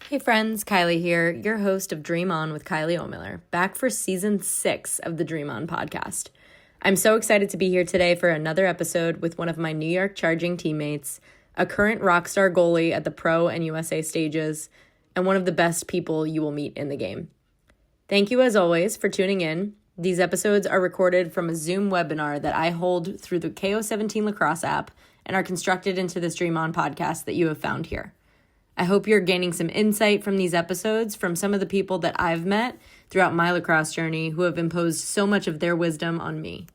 Hey friends, Kylie here, your host of Dream On with Kylie O'Miller, back for season 6 of the Dream On podcast. I'm so excited to be here today for another episode with one of my New York Charging teammates, a current rock star goalie at the Pro and USA stages, and one of the best people you will meet in the game. Thank you as always for tuning in. These episodes are recorded from a Zoom webinar that I hold through the KO17 lacrosse app and are constructed into this Dream On podcast that you have found here. I hope you're gaining some insight from these episodes from some of the people that I've met throughout my lacrosse journey who have imposed so much of their wisdom on me.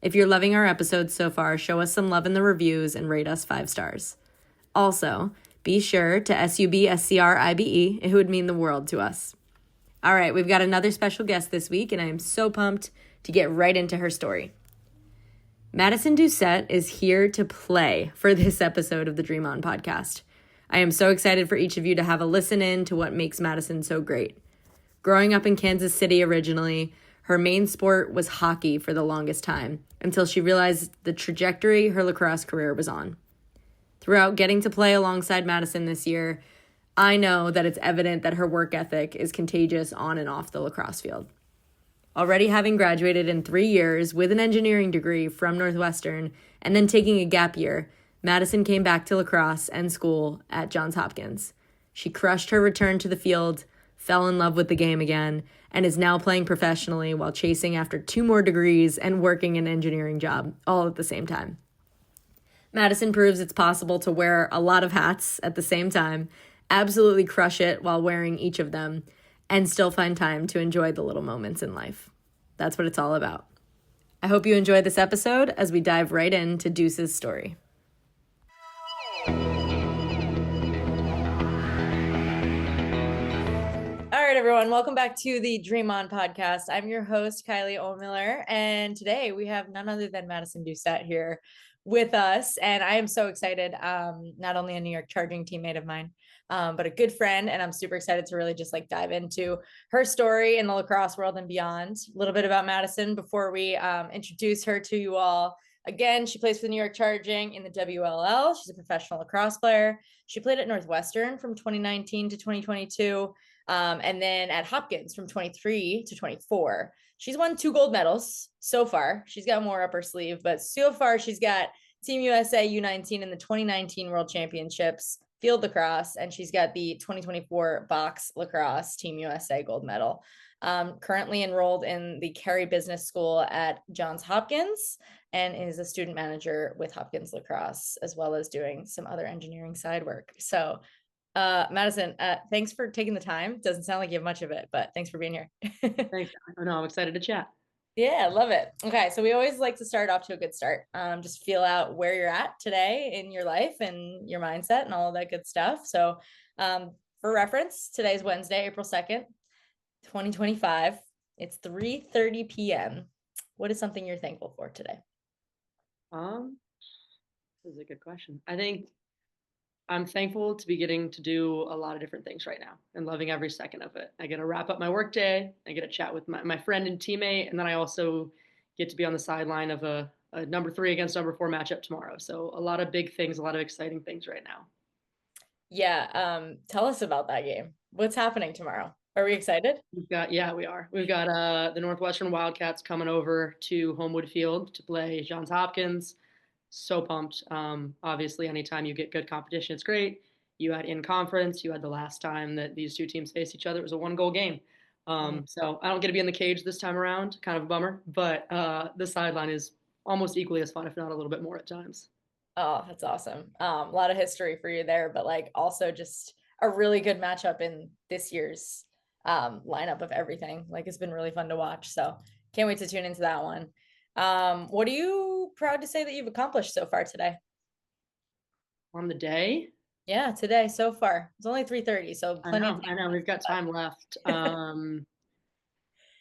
If you're loving our episodes so far, show us some love in the reviews and rate us 5 stars. Also, be sure to SUBSCRIBE. It would mean the world to us. All right, we've got another special guest this week, and I am so pumped to get right into her story. Madison Doucette is here to play for this episode of the Dream On podcast. I am so excited for each of you to have a listen in to what makes Madison so great. Growing up in Kansas City originally, her main sport was hockey for the longest time, until she realized the trajectory her lacrosse career was on. Throughout getting to play alongside Madison this year, I know that it's evident that her work ethic is contagious on and off the lacrosse field. Already having graduated in 3 years with an engineering degree from Northwestern and then taking a gap year, Madison came back to lacrosse and school at Johns Hopkins. She crushed her return to the field, fell in love with the game again, and is now playing professionally while chasing after 2 more degrees and working an engineering job all at the same time. Madison proves it's possible to wear a lot of hats at the same time, absolutely crush it while wearing each of them, and still find time to enjoy the little moments in life. That's what it's all about. I hope you enjoy this episode as we dive right into Douce's story. All right, everyone. Welcome back to the Dream On podcast. I'm your host, Kylie O'Miller, and today we have none other than Madison Doucette here with us, and I am so excited, not only a New York Charging teammate of mine, but a good friend, and I'm super excited to really just dive into her story in the lacrosse world and beyond. A little bit about Madison before we introduce her to you all. Again, she plays for the New York Charging in the WLL. She's a professional lacrosse player. She played at Northwestern from 2019 to 2022. And then at Hopkins from 23 to 24. She's won 2 gold medals so far. She's got more up her sleeve, but so far she's got Team USA U19 in the 2019 World Championships field lacrosse, and she's got the 2024 box lacrosse Team USA gold medal. Currently enrolled in the Carey Business School at Johns Hopkins and is a student manager with Hopkins Lacrosse, as well as doing some other engineering side work. So Madison, thanks for taking the time. Doesn't sound like you have much of it, but thanks for being here. Thanks. Oh, no, I'm excited to chat. Yeah, love it. Okay, so we always like to start off to a good start. Just feel out where you're at today in your life and your mindset and all of that good stuff. So for reference, today's Wednesday, April 2nd, 2025. It's 3:30 p.m. What is something you're thankful for today? This is a good question. I think I'm thankful to be getting to do a lot of different things right now and loving every second of it. I get to wrap up my workday. I get to chat with my friend and teammate, and then I also get to be on the sideline of a number 3 against number 4 matchup tomorrow. So a lot of big things, a lot of exciting things right now. Yeah, tell us about that game. What's happening tomorrow? Are we excited? We are. We've got the Northwestern Wildcats coming over to Homewood Field to play Johns Hopkins. So pumped. Obviously, anytime you get good competition, it's great. You had in conference, you had the last time that these 2 teams faced each other. It was a 1-goal game. So I don't get to be in the cage this time around. Kind of a bummer, but the sideline is almost equally as fun, if not a little bit more at times. Oh, that's awesome. A lot of history for you there, but also just a really good matchup in this year's lineup of everything. It's been really fun to watch. So can't wait to tune into that one. What are you proud to say that you've accomplished so far today? On the day? Yeah, today so far. It's only 3:30, so plenty of time. I know. We've got time left. Got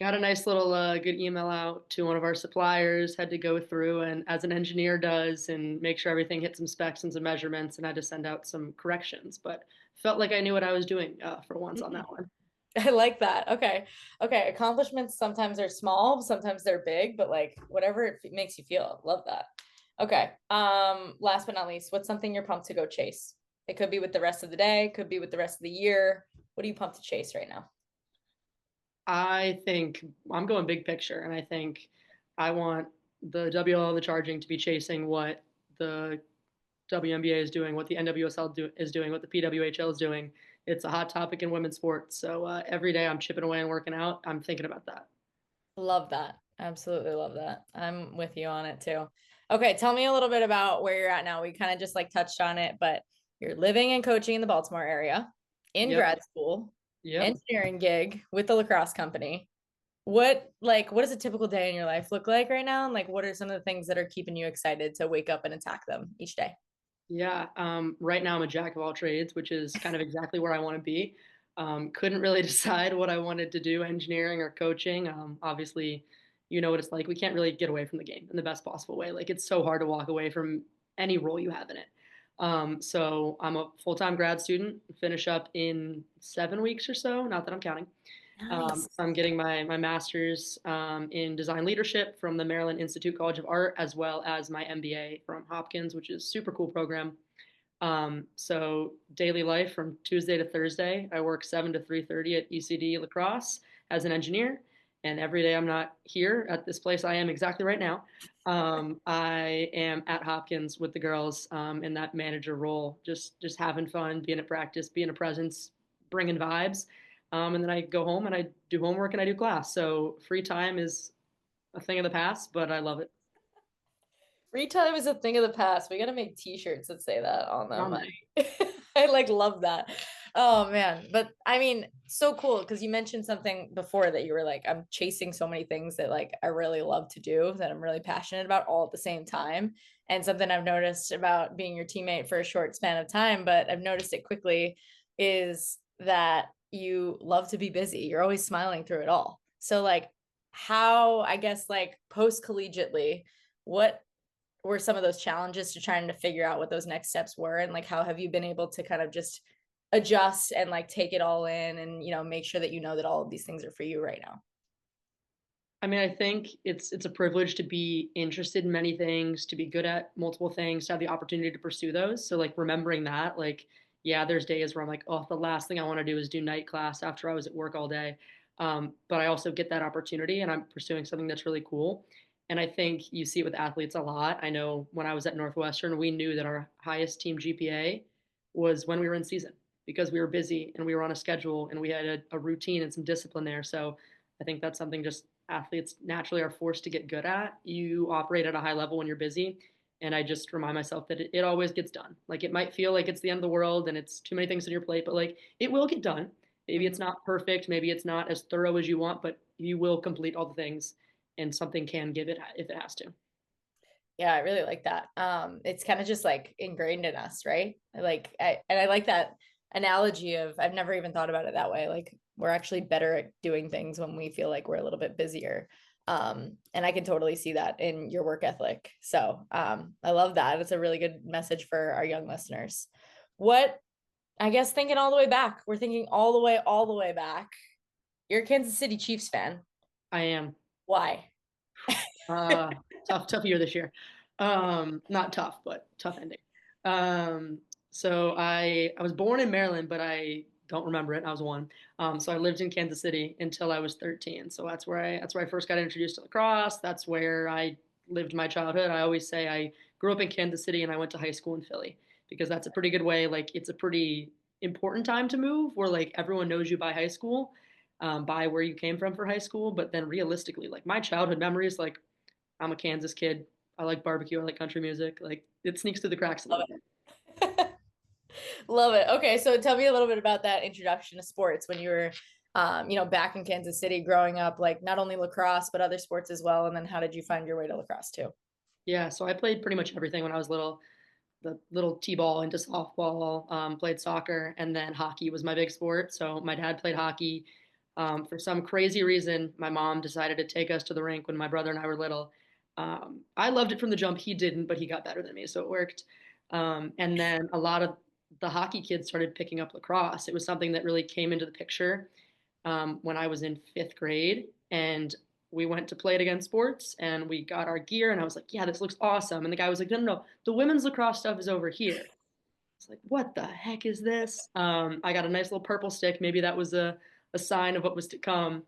a nice little good email out to one of our suppliers, had to go through and as an engineer does and make sure everything hit some specs and some measurements, and had to send out some corrections, but felt like I knew what I was doing for once on that one. I like that. Okay. Accomplishments sometimes are small, sometimes they're big, but whatever it makes you feel. Love that. Okay. Last but not least, what's something you're pumped to go chase? It could be with the rest of the day, could be with the rest of the year. What are you pumped to chase right now? I think I'm going big picture, and I think I want the WL and the charging to be chasing what the WNBA is doing, what the is doing, what the PWHL is doing. It's a hot topic in women's sports. So every day I'm chipping away and working out. I'm thinking about that. Love that. Absolutely love that. I'm with you on it too. Okay, tell me a little bit about where you're at now. We kind of just like touched on it, but you're living and coaching in the Baltimore area, in Yep. grad school, Yep. engineering gig with the lacrosse company. What does a typical day in your life look like right now? And like what are some of the things that are keeping you excited to wake up and attack them each day? Yeah. Right now I'm a jack of all trades, which is kind of exactly where I want to be. Couldn't really decide what I wanted to do, engineering or coaching. Obviously, you know what it's like. We can't really get away from the game in the best possible way. Like it's so hard to walk away from any role you have in it. So I'm a full-time grad student, finish up in 7 weeks or so, not that I'm counting. Nice. So I'm getting my master's in design leadership from the Maryland Institute College of Art, as well as my MBA from Hopkins, which is a super cool program. So daily life from Tuesday to Thursday, I work 7 to 3:30 at ECD lacrosse as an engineer. And every day I'm not here at this place I am exactly right now. I am at Hopkins with the girls in that manager role, just having fun, being at practice, being a presence, bringing vibes. And then I go home and I do homework and I do class. So free time is a thing of the past, but I love it. Free time is a thing of the past. We gotta make t-shirts that say that on them. Um, I like love that. Oh man. But I mean, so cool because you mentioned something before that you were like, I'm chasing so many things that like I really love to do that I'm really passionate about all at the same time. And something I've noticed about being your teammate for a short span of time, but I've noticed it quickly, is that you love to be busy. You're always smiling through it all. So like how, I guess like post collegiately, what were some of those challenges to trying to figure out what those next steps were, and like how have you been able to kind of just adjust and like take it all in and make sure that that all of these things are for you right now? I mean, I think it's a privilege to be interested in many things, to be good at multiple things, to have the opportunity to pursue those. So like remembering that, like, yeah, there's days where I'm like, oh, the last thing I want to do is do night class after I was at work all day. But I also get that opportunity and I'm pursuing something that's really cool. And I think you see it with athletes a lot. I know when I was at Northwestern, we knew that our highest team GPA was when we were in season because we were busy and we were on a schedule and we had a routine and some discipline there. So I think that's something just athletes naturally are forced to get good at. You operate at a high level when you're busy. And I just remind myself that it always gets done. Like it might feel like it's the end of the world and it's too many things on your plate, but like it will get done. Maybe Mm-hmm. it's not perfect. Maybe it's not as thorough as you want, but you will complete all the things and something can give it if it has to. Yeah, I really like that. It's kind of just like ingrained in us, right? I like that analogy of I've never even thought about it that way. Like we're actually better at doing things when we feel like we're a little bit busier. And I can totally see that in your work ethic. So I love that. It's a really good message for our young listeners. What I guess thinking all the way back, we're thinking all the way back. You're a Kansas City Chiefs fan. I am. Why? Uh, tough year this year. Not tough, but tough ending. Um, so I was born in Maryland, but I don't remember it. I was one. So I lived in Kansas City until I was 13. So that's where I first got introduced to lacrosse. That's where I lived my childhood. I always say I grew up in Kansas City and I went to high school in Philly because that's a pretty good way. Like it's a pretty important time to move where like everyone knows you by high school, by where you came from for high school. But then realistically, like my childhood memories, like I'm a Kansas kid. I like barbecue. I like country music. Like it sneaks through the cracks a Love little bit. it. Love it. Okay, so tell me a little bit about that introduction to sports when you were, back in Kansas City growing up, like not only lacrosse but other sports as well. And then how did you find your way to lacrosse too? Yeah, so I played pretty much everything when I was little. The little t-ball into softball, played soccer, and then hockey was my big sport. So my dad played hockey. For some crazy reason, my mom decided to take us to the rink when my brother and I were little. I loved it from the jump. He didn't, but he got better than me, so it worked. And then a lot of the hockey kids started picking up lacrosse. It was something that really came into the picture when I was in fifth grade, and we went to play it against sports, and we got our gear, and I was like, "Yeah, this looks awesome." And the guy was like, "No, no, no, the women's lacrosse stuff is over here." It's like, what the heck is this? I got a nice little purple stick. Maybe that was a sign of what was to come.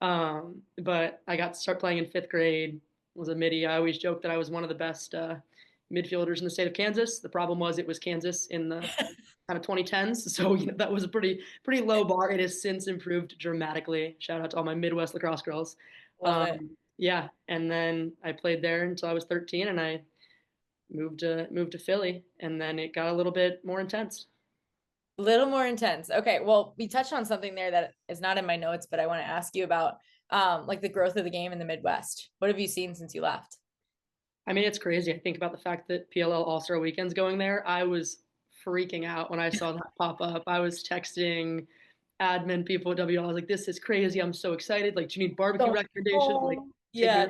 But I got to start playing in fifth grade. Was a midi. I always joke that I was one of the best midfielders in the state of Kansas. The problem was it was Kansas in the kind of 2010s, so that was a pretty low bar. It has since improved dramatically. Shout out to all my Midwest lacrosse girls. Love it. Yeah, and then I played there until I was 13, and I moved to Philly, and then it got a little bit more intense. Little more intense. Okay, well, we touched on something there that is not in my notes, but I want to ask you about like the growth of the game in the Midwest. What have you seen since you left? I mean, it's crazy. I think about the fact that PLL All-Star Weekend's going there. I was freaking out when I saw that pop up. I was texting admin people at WL. I was like, "This is crazy. I'm so excited. Like, do you need barbecue So, recommendations? Like, oh, take me." yeah.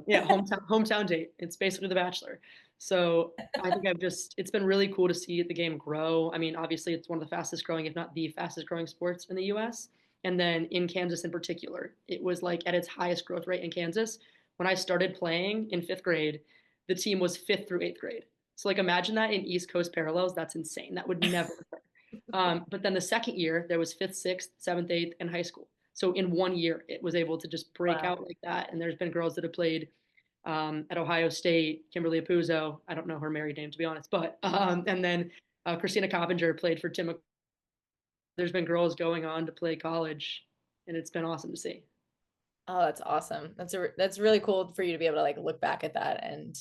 Yeah, hometown date. It's basically The Bachelor. So I think it's been really cool to see the game grow. I mean, obviously, it's one of the fastest growing, if not the fastest growing sports in the U.S. And then in Kansas in particular, it was like at its highest growth rate in Kansas. When I started playing in fifth grade, the team was fifth through eighth grade. So like imagine that in East Coast parallels. That's insane. That would never occur. But then the second year, there was fifth, sixth, seventh, eighth, and high school. So in one year, it was able to just break Wow. out like that. And there's been girls that have played at Ohio State, Kimberly Apuzzo. I don't know her married name to be honest, but and then Christina Coppinger played for Tim. There's been girls going on to play college, and it's been awesome to see. Oh, that's awesome. That's really cool for you to be able to like look back at that and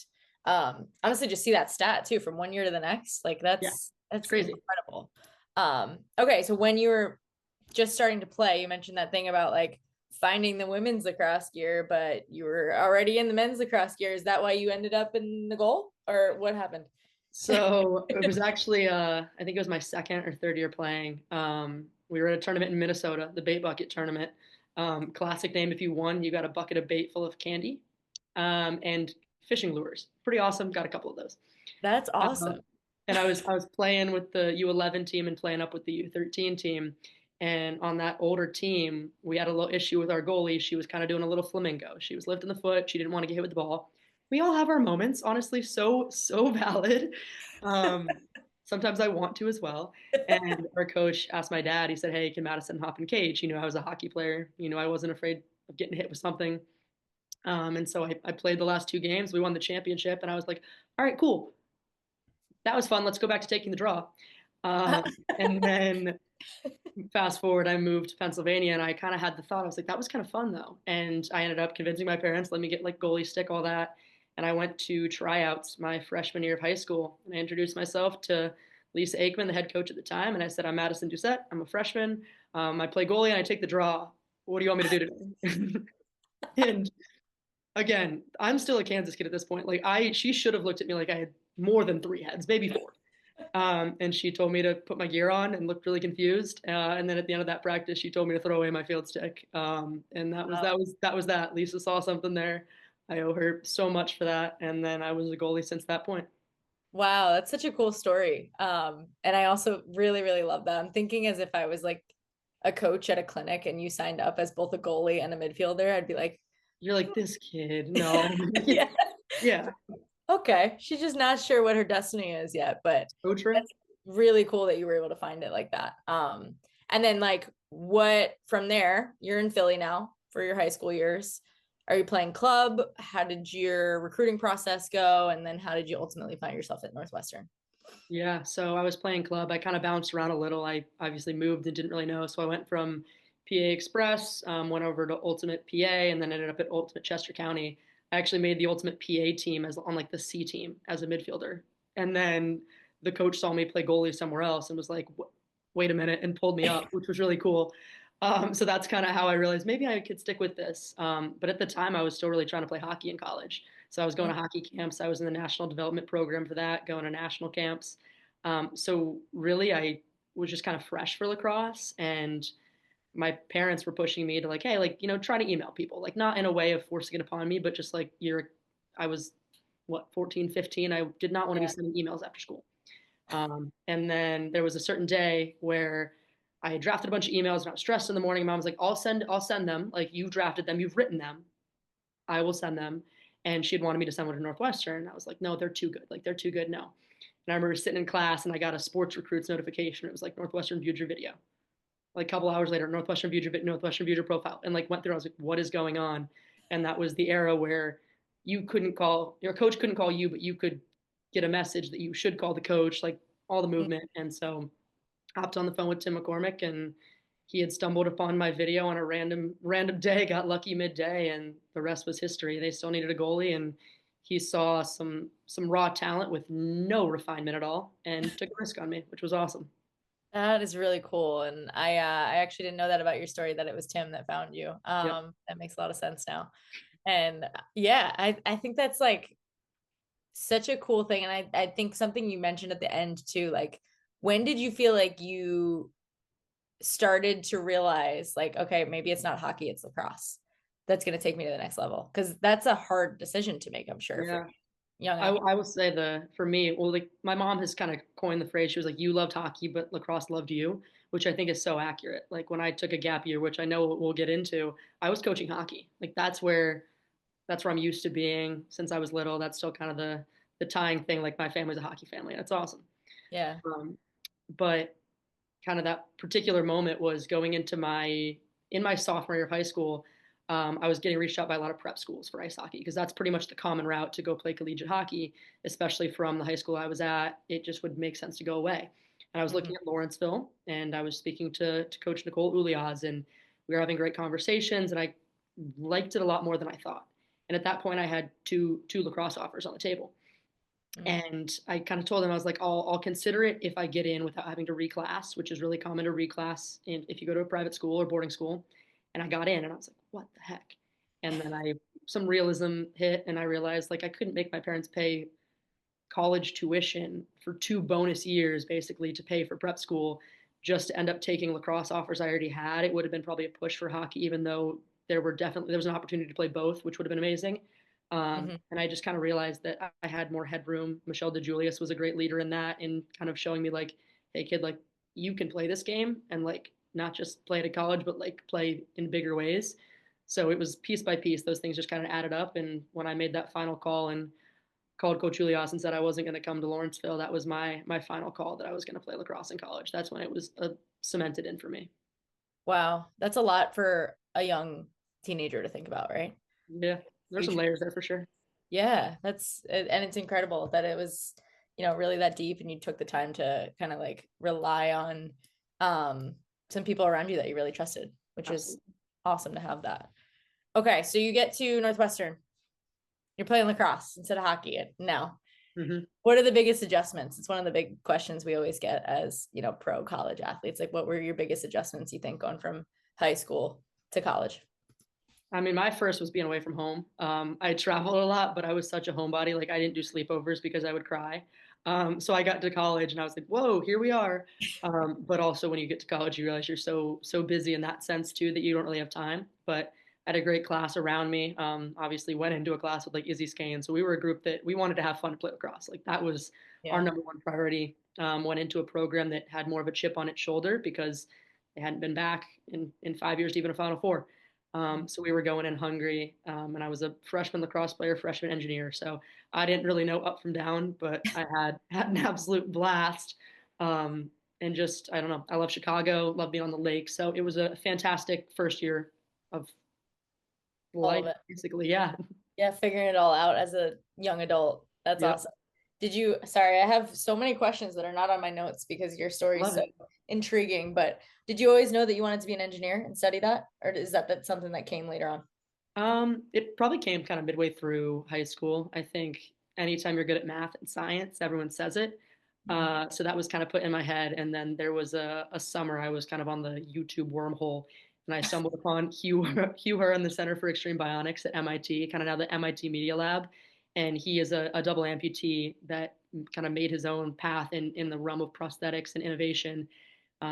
honestly just see that stat too from one year to the next. Like Yeah, it's that's crazy. incredible. Okay, so when you were just starting to play, you mentioned that thing about like finding the women's lacrosse gear, but you were already in the men's lacrosse gear. Is that why you ended up in the goal or what happened? So it was actually, I think it was my second or third year playing. We were at a tournament in Minnesota, the bait bucket tournament. Classic name. If you won, you got a bucket of bait full of candy and fishing lures. Pretty awesome. Got a couple of those. That's Um, awesome. and I was playing with the U11 team and playing up with the U13 team. And on that older team, we had a little issue with our goalie. She was kind of doing a little flamingo. She was lifting the foot. She didn't want to get hit with the ball. We all have our moments, honestly, so valid. Um, Sometimes I want to as well. And our coach asked my dad, he said, "Hey, can Madison hop in cage?" He knew I was a hockey player. He knew I wasn't afraid of getting hit with something. And so I played the last two games. We won the championship. And I was like, all right, cool, that was fun. Let's go back to taking the draw. And then fast forward, I moved to Pennsylvania and I kind of had the thought, I was like, that was kind of fun though. And I ended up convincing my parents, let me get like goalie stick, all that. And I went to tryouts my freshman year of high school and I introduced myself to Lisa Aikman, the head coach at the time. And I said, I'm Madison Doucette. I'm a freshman. I play goalie and I take the draw. What do you want me to do today? And again, I'm still a Kansas kid at this point. She should have looked at me like I had more than three heads, maybe four. And she told me to put my gear on and looked really confused. And then at the end of that practice, she told me to throw away my field stick. And that was that. Lisa saw something there. I owe her so much for that. And then I was a goalie since that point. Wow, that's such a cool story. And I also really, really love that. I'm thinking as if I was like a coach at a clinic and you signed up as both a goalie and a midfielder, I'd be like, You're like, this kid. No. yeah, Yeah. okay. She's just not sure what her destiny is yet, but So true. that's really cool that you were able to find it like that. And then like what from there, you're in Philly now for your high school years. Are you playing club? How did your recruiting process go? And then how did you ultimately find yourself at Northwestern? Yeah, so I was playing club. I kind of bounced around a little. I obviously moved and didn't really know. So I went from PA Express, went over to Ultimate PA, and then ended up at Ultimate Chester County. I actually made the Ultimate PA team as on like the C team as a midfielder. And then the coach saw me play goalie somewhere else and was like, "Wait a minute," and pulled me up, which was really cool. So that's kind of how I realized maybe I could stick with this. But at the time, I was still really trying to play hockey in college. So I was going to hockey camps. I was in the national development program for that, going to national camps. So really, I was just kind of fresh for lacrosse, and my parents were pushing me to like, hey, like try to email people, like not in a way of forcing it upon me, but just like I was what 14, 15. I did not want to be Yeah. sending emails after school. And then there was a certain day where I had drafted a bunch of emails and I was stressed in the morning. Mom was like, I'll send them. Like you've drafted them, you've written them. I will send them. And she had wanted me to send one to Northwestern. I was like, no, they're too good. Like they're too good. No. And I remember sitting in class and I got a sports recruits notification. It was like Northwestern viewed your video. Like a couple hours later, Northwestern viewed your profile, and like went through. I was like, what is going on? And that was the era where you couldn't call your coach couldn't call you, but you could get a message that you should call the coach, like all the movement. And so I hopped on the phone with Tim McCormick, and he had stumbled upon my video on a random day, got lucky midday, and the rest was history. They still needed a goalie, and he saw some raw talent with no refinement at all, and took a risk on me, which was awesome. That is really cool. And I actually didn't know that about your story, that it was Tim that found you. Yep. That makes a lot of sense now. And yeah, I think that's like such a cool thing. And I think something you mentioned at the end too, like when did you feel like you started to realize like, okay, maybe it's not hockey, it's lacrosse that's going to take me to the next level? Because that's a hard decision to make, I'm sure, for Yeah. young I will say for me, well, like my mom has kind of coined the phrase. She was like, "You loved hockey, but lacrosse loved you," which I think is so accurate. Like when I took a gap year, which I know we'll get into, I was coaching hockey. Like that's where I'm used to being since I was little. That's still kind of the tying thing. Like my family's a hockey family. That's awesome. Yeah. But kind of that particular moment was going into my sophomore year of high school. I was getting reached out by a lot of prep schools for ice hockey because that's pretty much the common route to go play collegiate hockey, especially from the high school I was at. It just would make sense to go away. And I was Mm-hmm. looking at Lawrenceville, and I was speaking to Coach Nicole Uliaz, and we were having great conversations, and I liked it a lot more than I thought. And at that point, I had two lacrosse offers on the table. Mm-hmm. And I kind of told him, I was like, I'll consider it if I get in without having to reclass, which is really common to reclass if you go to a private school or boarding school. And I got in and I was like, what the heck? And then some realism hit and I realized like I couldn't make my parents pay college tuition for 2 bonus years basically to pay for prep school just to end up taking lacrosse offers I already had. It would have been probably a push for hockey, even though there was an opportunity to play both, which would have been amazing. Mm-hmm. And I just kind of realized that I had more headroom. Michelle DeJulius was a great leader in that, and kind of showing me like, hey kid, like you can play this game and like not just play it at college, but like play in bigger ways. So it was piece by piece. Those things just kind of added up. And when I made that final call and called Coach Julias and said I wasn't going to come to Lawrenceville, that was my final call that I was going to play lacrosse in college. That's when it was cemented in for me. Wow. That's a lot for a young teenager to think about, right? Yeah, there's some Huge. layers there for sure. Yeah, and it's incredible that it was, really that deep and you took the time to kind of like rely on some people around you that you really trusted, which is Absolutely. awesome to have that. Okay, so you get to Northwestern. You're playing lacrosse instead of hockey now. Mm-hmm. What are the biggest adjustments? It's one of the big questions we always get as, pro college athletes. Like what were your biggest adjustments you think going from high school to college? I mean, my first was being away from home. I traveled a lot, but I was such a homebody. Like I didn't do sleepovers because I would cry. So I got to college and I was like, whoa, here we are. But also when you get to college, you realize you're so busy in that sense too that you don't really have time. But I had a great class around me. Obviously went into a class with like Izzy Skane. So we were a group that we wanted to have fun to play lacrosse. Like that was our Yeah. number one priority. Went into a program that had more of a chip on its shoulder because they hadn't been back in 5 years to even a Final Four. So we were going in hungry, and I was a freshman lacrosse player, freshman engineer. So I didn't really know up from down, but I had an absolute blast. And just I don't know, I love Chicago, love being on the lake. So it was a fantastic first year of All life, of it. basically. Yeah, Yeah, figuring it all out as a young adult. That's yep, awesome. Sorry, I have so many questions that are not on my notes because your story is love so it. intriguing, but did you always know that you wanted to be an engineer and study that? Or is that something that came later on? It probably came kind of midway through high school. I think anytime you're good at math and science, everyone says it. Mhm. So that was kind of put in my head. And then there was a summer I was kind of on the YouTube wormhole and I stumbled upon Hugh Herr in the Center for Extreme Bionics at MIT, kind of now the MIT Media Lab. And he is a double amputee that kind of made his own path in the realm of prosthetics and innovation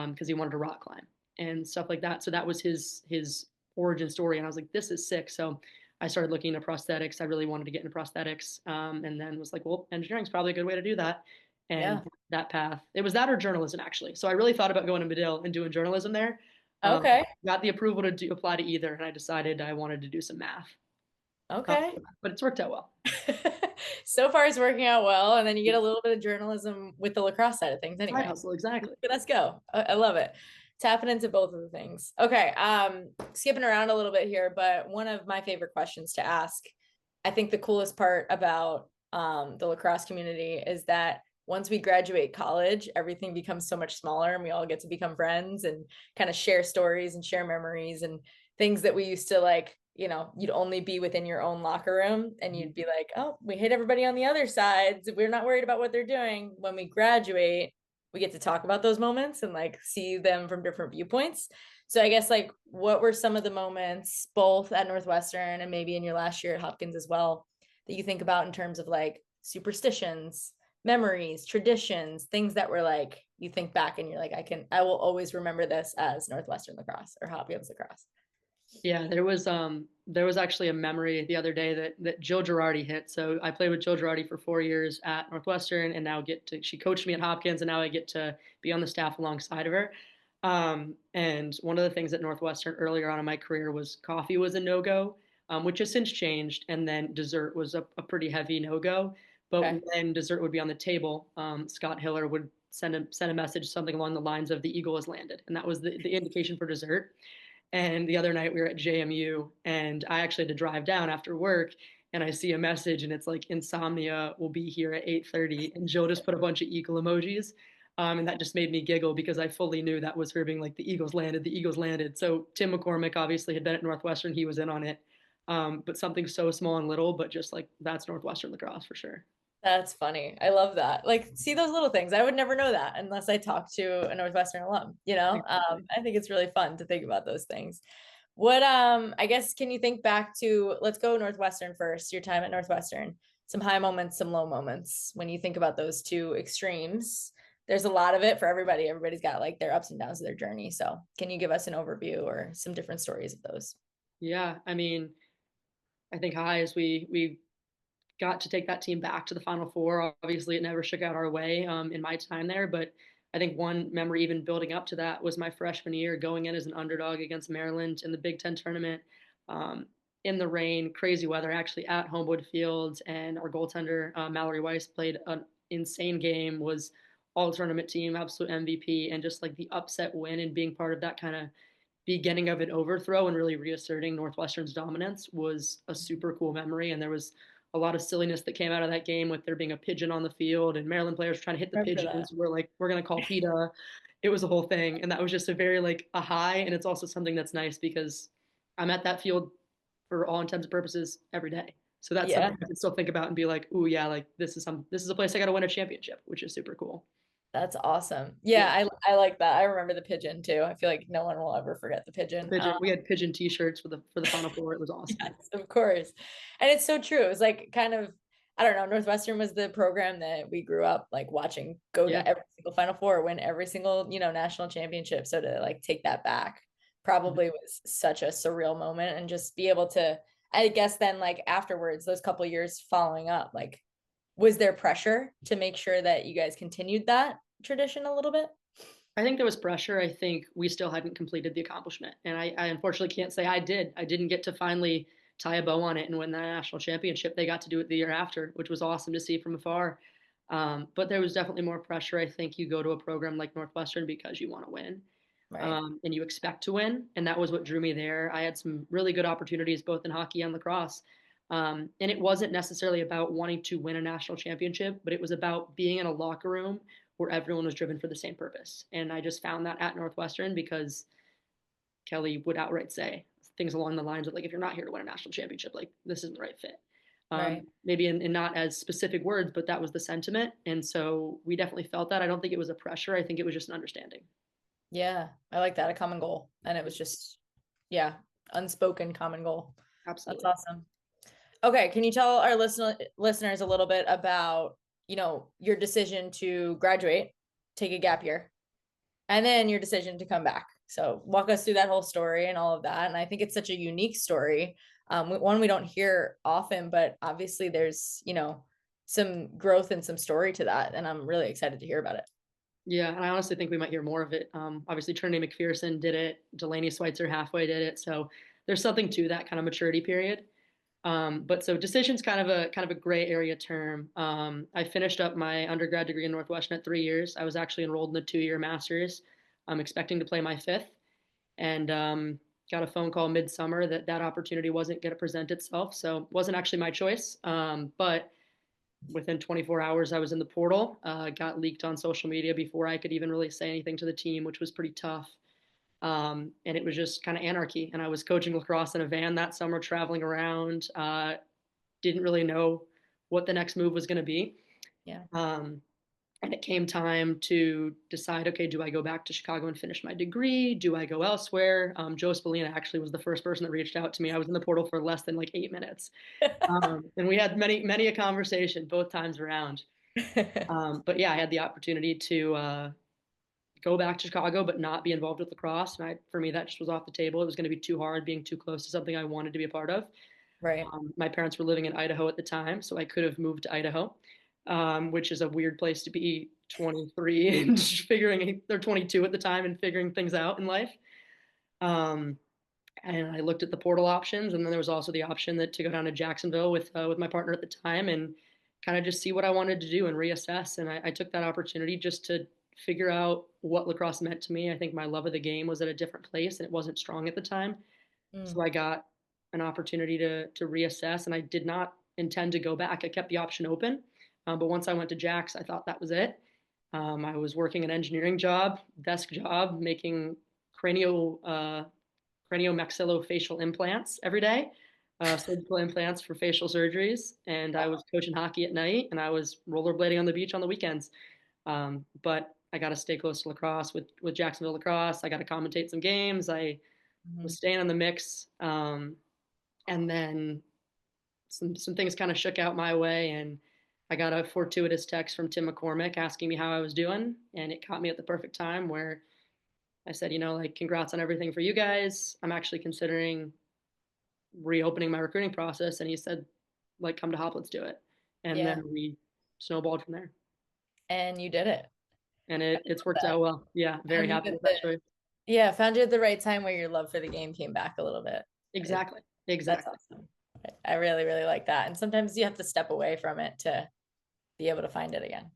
because he wanted to rock climb and stuff like that. So that was his origin story. And I was like, this is sick. So I started looking into prosthetics. I really wanted to get into prosthetics. And then was like, well, engineering is probably a good way to do that. And Yeah. that path, it was that or journalism, actually. So I really thought about going to Medill and doing journalism there. Okay. Got the approval to apply to either. And I decided I wanted to do some math. Okay. but it's worked out well. So far it's working out well, and then you get a little bit of journalism with the lacrosse side of things Side anyway. hustle, exactly. Let's go. I love it. Tapping into both of the things. Okay, skipping around a little bit here, but one of my favorite questions to ask, I think the coolest part about the lacrosse community is that once we graduate college, everything becomes so much smaller and we all get to become friends and kind of share stories and share memories and things that we used to like, you'd only be within your own locker room and you'd be like, oh, we hate everybody on the other side. We're not worried about what they're doing. When we graduate, we get to talk about those moments and like see them from different viewpoints. So I guess like what were some of the moments both at Northwestern and maybe in your last year at Hopkins as well that you think about in terms of like superstitions, memories, traditions, things that were like you think back and you're like, I will always remember this as Northwestern lacrosse or Hopkins lacrosse. Yeah, there was actually a memory the other day that Jill Girardi hit. So I played with Jill Girardi for 4 years at Northwestern, and now she coached me at Hopkins, and now I get to be on the staff alongside of her. And one of the things at Northwestern earlier on in my career was coffee was a no-go, which has since changed, and then dessert was a pretty heavy no-go. But Okay. when dessert would be on the table, Scott Hiller would send a message something along the lines of the eagle has landed, and that was the indication for dessert. And the other night we were at JMU and I actually had to drive down after work and I see a message and it's like insomnia will be here at 8:30 and Jill just put a bunch of eagle emojis. And that just made me giggle because I fully knew that was her being like the Eagles landed, the Eagles landed. So Tim McCormick obviously had been at Northwestern, he was in on it. But something so small and little, but just like that's Northwestern lacrosse for sure. That's funny. I love that. Like, see those little things. I would never know that unless I talk to a Northwestern alum, Exactly. I think it's really fun to think about those things. What, I guess, can you think back to, let's go Northwestern first, your time at Northwestern, some high moments, some low moments. When you think about those two extremes, there's a lot of it for everybody. Everybody's got like their ups and downs of their journey. So, can you give us an overview or some different stories of those? Yeah, I mean, I think high as we got to take that team back to the Final Four. Obviously, it never shook out our way in my time there, but I think one memory even building up to that was my freshman year going in as an underdog against Maryland in the Big Ten tournament. Um, in the rain, crazy weather, actually at Homewood Fields, and our goaltender Mallory Weiss played an insane game. Was all tournament team, absolute MVP, and just like the upset win and being part of that kind of beginning of an overthrow and really reasserting Northwestern's dominance was a super cool memory. And there was a lot of silliness that came out of that game with there being a pigeon on the field and Maryland players trying to hit the Remember that. pigeons. We're like, we're going to call PETA. It was a whole thing. And that was just a very like a high. And it's also something that's nice because I'm at that field for all intents and purposes every day. So that's Yeah. something I can still think about and be like, ooh, yeah, like this is a place I got to win a championship, which is super cool. That's awesome. Yeah. Yeah, I like that. I remember the pigeon too. I feel like no one will ever forget the pigeon. Pigeon. We had pigeon T-shirts for the Final Four. It was awesome. Yes, of course. And it's so true. It was like kind of, I don't know, Northwestern was the program that we grew up like watching go Yeah. to every single Final Four, win every single, national championship. So to like take that back probably was such a surreal moment and just be able to, I guess then like afterwards, those couple years following up, like was there pressure to make sure that you guys continued that tradition a little bit? I think there was pressure. I think we still hadn't completed the accomplishment. And I unfortunately can't say I did. I didn't get to finally tie a bow on it and win that national championship. They got to do it the year after, which was awesome to see from afar. But there was definitely more pressure. I think you go to a program like Northwestern because you want to win Right. and you expect to win. And that was what drew me there. I had some really good opportunities both in hockey and lacrosse. And it wasn't necessarily about wanting to win a national championship, but it was about being in a locker room where everyone was driven for the same purpose. And I just found that at Northwestern because Kelly would outright say things along the lines of like, if you're not here to win a national championship, like this isn't the right fit. Right. Maybe in not as specific words, but that was the sentiment. And so we definitely felt that. I don't think it was a pressure. I think it was just an understanding. Yeah, I like that. A common goal. And it was just, yeah, unspoken common goal. That's Absolutely. awesome. Okay, can you tell our listeners a little bit about, your decision to graduate, take a gap year, and then your decision to come back? So walk us through that whole story and all of that. And I think it's such a unique story. One we don't hear often, but obviously there's, some growth and some story to that. And I'm really excited to hear about it. Yeah, and I honestly think we might hear more of it. Obviously, Trinity McPherson did it. Delaney Schweitzer halfway did it. So there's something to that kind of maturity period. But so decision's kind of a gray area term. I finished up my undergrad degree in Northwestern at 3 years. I was actually enrolled in the 2-year master's. I'm expecting to play my fifth, and got a phone call midsummer that that opportunity wasn't going to present itself. So it wasn't actually my choice. But within 24 hours, I was in the portal. Got leaked on social media before I could even really say anything to the team, which was pretty tough. And it was just kind of anarchy. And I was coaching lacrosse in a van that summer, traveling around. Didn't really know what the next move was going to be. Yeah. And it came time to decide, okay, do I go back to Chicago and finish my degree? Do I go elsewhere? Joe Spallina actually was the first person that reached out to me. I was in the portal for less than like 8 minutes. And we had many a conversation both times around. But yeah, I had the opportunity to go back to Chicago, but not be involved with lacrosse. And for me, that just was off the table. It was going to be too hard being too close to something I wanted to be a part of. Right. My parents were living in Idaho at the time, so I could have moved to Idaho, which is a weird place to be 23 and figuring, they're 22 at the time and figuring things out in life. Um, and I looked at the portal options, and then there was also the option that to go down to Jacksonville with my partner at the time and kind of just see what I wanted to do and reassess. And I took that opportunity just to figure out what lacrosse meant to me. I think my love of the game was at a different place, and it wasn't strong at the time. Mm. So I got an opportunity to reassess, and I did not intend to go back. I kept the option open, but once I went to Jax, I thought that was it. I was working an engineering job, desk job, making craniomaxillofacial implants every day, surgical implants for facial surgeries. And I was coaching hockey at night, and I was rollerblading on the beach on the weekends. But I got to stay close to lacrosse with Jacksonville Lacrosse. I got to commentate some games. I Mhm. was staying in the mix. And then some things kind of shook out my way, and I got a fortuitous text from Tim McCormick asking me how I was doing, and it caught me at the perfect time where I said, like, congrats on everything for you guys. I'm actually considering reopening my recruiting process, and he said, like, come to Hop, let's do it. And Yeah. then we snowballed from there, And you did it. and I it's love worked that. out well. Yeah, very Found you happy at with that the choice. Yeah, found you at the right time where your love for the game came back a little bit. Exactly, That's exactly. awesome. I really, really like that. And sometimes you have to step away from it to be able to find it again.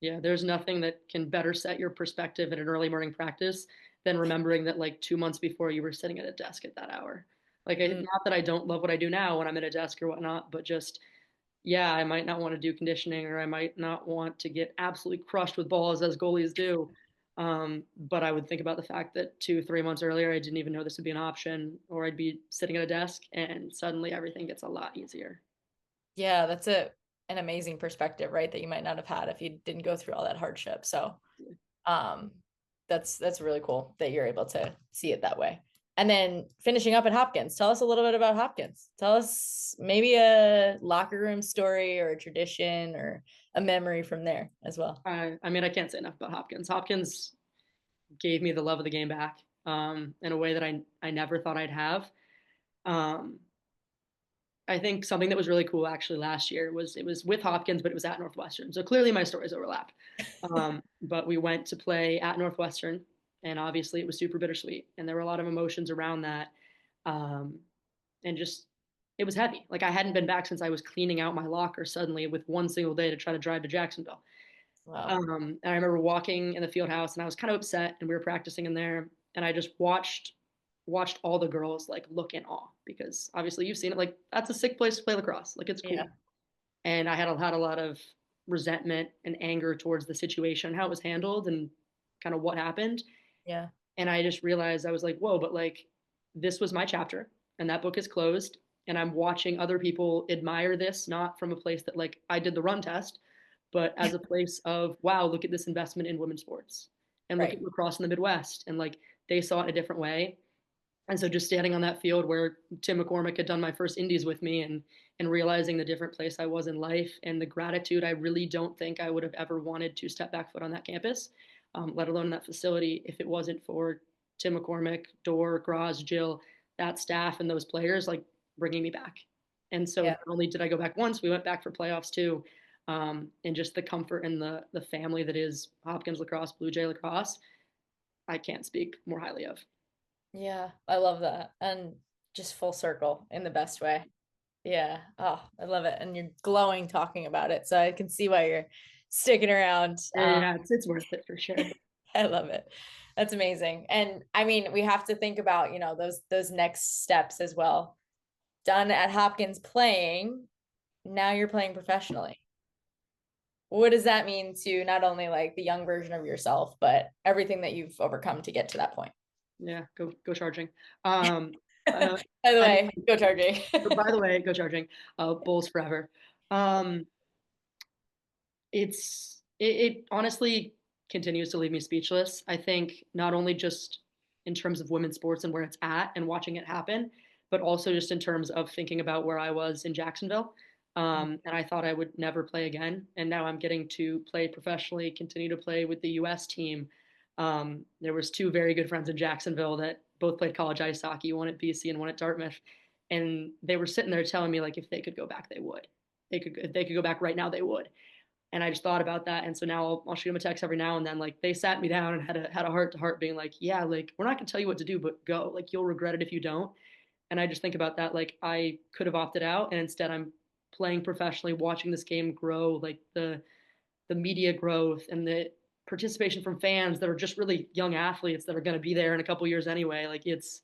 Yeah, there's nothing that can better set your perspective in an early morning practice than remembering that like 2 months before you were sitting at a desk at that hour. Like, Mm, not that I don't love what I do now when I'm at a desk or whatnot, but just, yeah, I might not want to do conditioning, or I might not want to get absolutely crushed with balls as goalies do. But I would think about the fact that 2, 3 months earlier, I didn't even know this would be an option, or I'd be sitting at a desk, and suddenly everything gets a lot easier. yeah, that's an amazing perspective, right? That you might not have had if you didn't go through all that hardship. So um that's really cool that you're able to see it that way. And then finishing up at Hopkins, tell us a little bit about Hopkins. Tell us maybe a locker room story or a tradition or a memory from there as well. I mean, I can't say enough about Hopkins. Hopkins gave me the love of the game back, in a way that I never thought I'd have. Um, I think something that was really cool actually last year was it was with Hopkins, but it was at Northwestern. So clearly my stories overlap. But we went to play at Northwestern, and obviously it was super bittersweet, and there were a lot of emotions around that, um, and just it was heavy. Like, I hadn't been back since I was cleaning out my locker suddenly with one single day to try to drive to Jacksonville. Wow. And I remember walking in the field house, and I was kind of upset, and we were practicing in there, and I just watched all the girls like look in awe, because obviously you've seen it, like, that's a sick place to play lacrosse, like, it's Yeah. cool. And I had a lot of resentment and anger towards the situation, how it was handled, and kind of what happened. Yeah. And I just realized, I was like, whoa, but like, this was my chapter, and that book is closed, and I'm watching other people admire this, not from a place that like I did the run test, but as a place of, wow, look at this investment in women's sports, and look Right. at lacrosse in the Midwest, and like, they saw it a different way. And so just standing on that field where Tim McCormick had done my first indies with me, and realizing the different place I was in life, and the gratitude, I really don't think I would have ever wanted to step back foot on that campus, let alone in that facility, if it wasn't for Tim McCormick, Dor, Graz, Jill, that staff, and those players like bringing me back. And so Yeah. not only did I go back once, we went back for playoffs too. And just the comfort and the family that is Hopkins Lacrosse, Blue Jay Lacrosse, I can't speak more highly of. Yeah. I love that. And just full circle in the best way. Yeah. Oh, I love it. And you're glowing talking about it. So I can see why you're sticking around. Yeah, it's worth it for sure. I love it. That's amazing. And I mean, we have to think about, those next steps as well. Done at Hopkins playing, now you're playing professionally. What does that mean to not only like the young version of yourself, but everything that you've overcome to get to that point? Yeah, go charging. Um, uh, By the I mean, way, go charging. by the way, go charging. Bulls forever. Um, it honestly continues to leave me speechless. I think not only just in terms of women's sports and where it's at and watching it happen, but also just in terms of thinking about where I was in Jacksonville. And I thought I would never play again. And now I'm getting to play professionally, continue to play with the US team. There was two very good friends in Jacksonville that both played college ice hockey, one at BC and one at Dartmouth. And they were sitting there telling me like if they could go back, they would. If they could go back right now, they would. And I just thought about that. And so now I'll shoot them a text every now and then. Like they sat me down and had a heart to heart being like, yeah, like we're not gonna tell you what to do, but go. Like you'll regret it if you don't. And I just think about that. Like I could have opted out, and instead I'm playing professionally, watching this game grow, like the media growth and the participation from fans that are just really young athletes that are going to be there in a couple years anyway. Like it's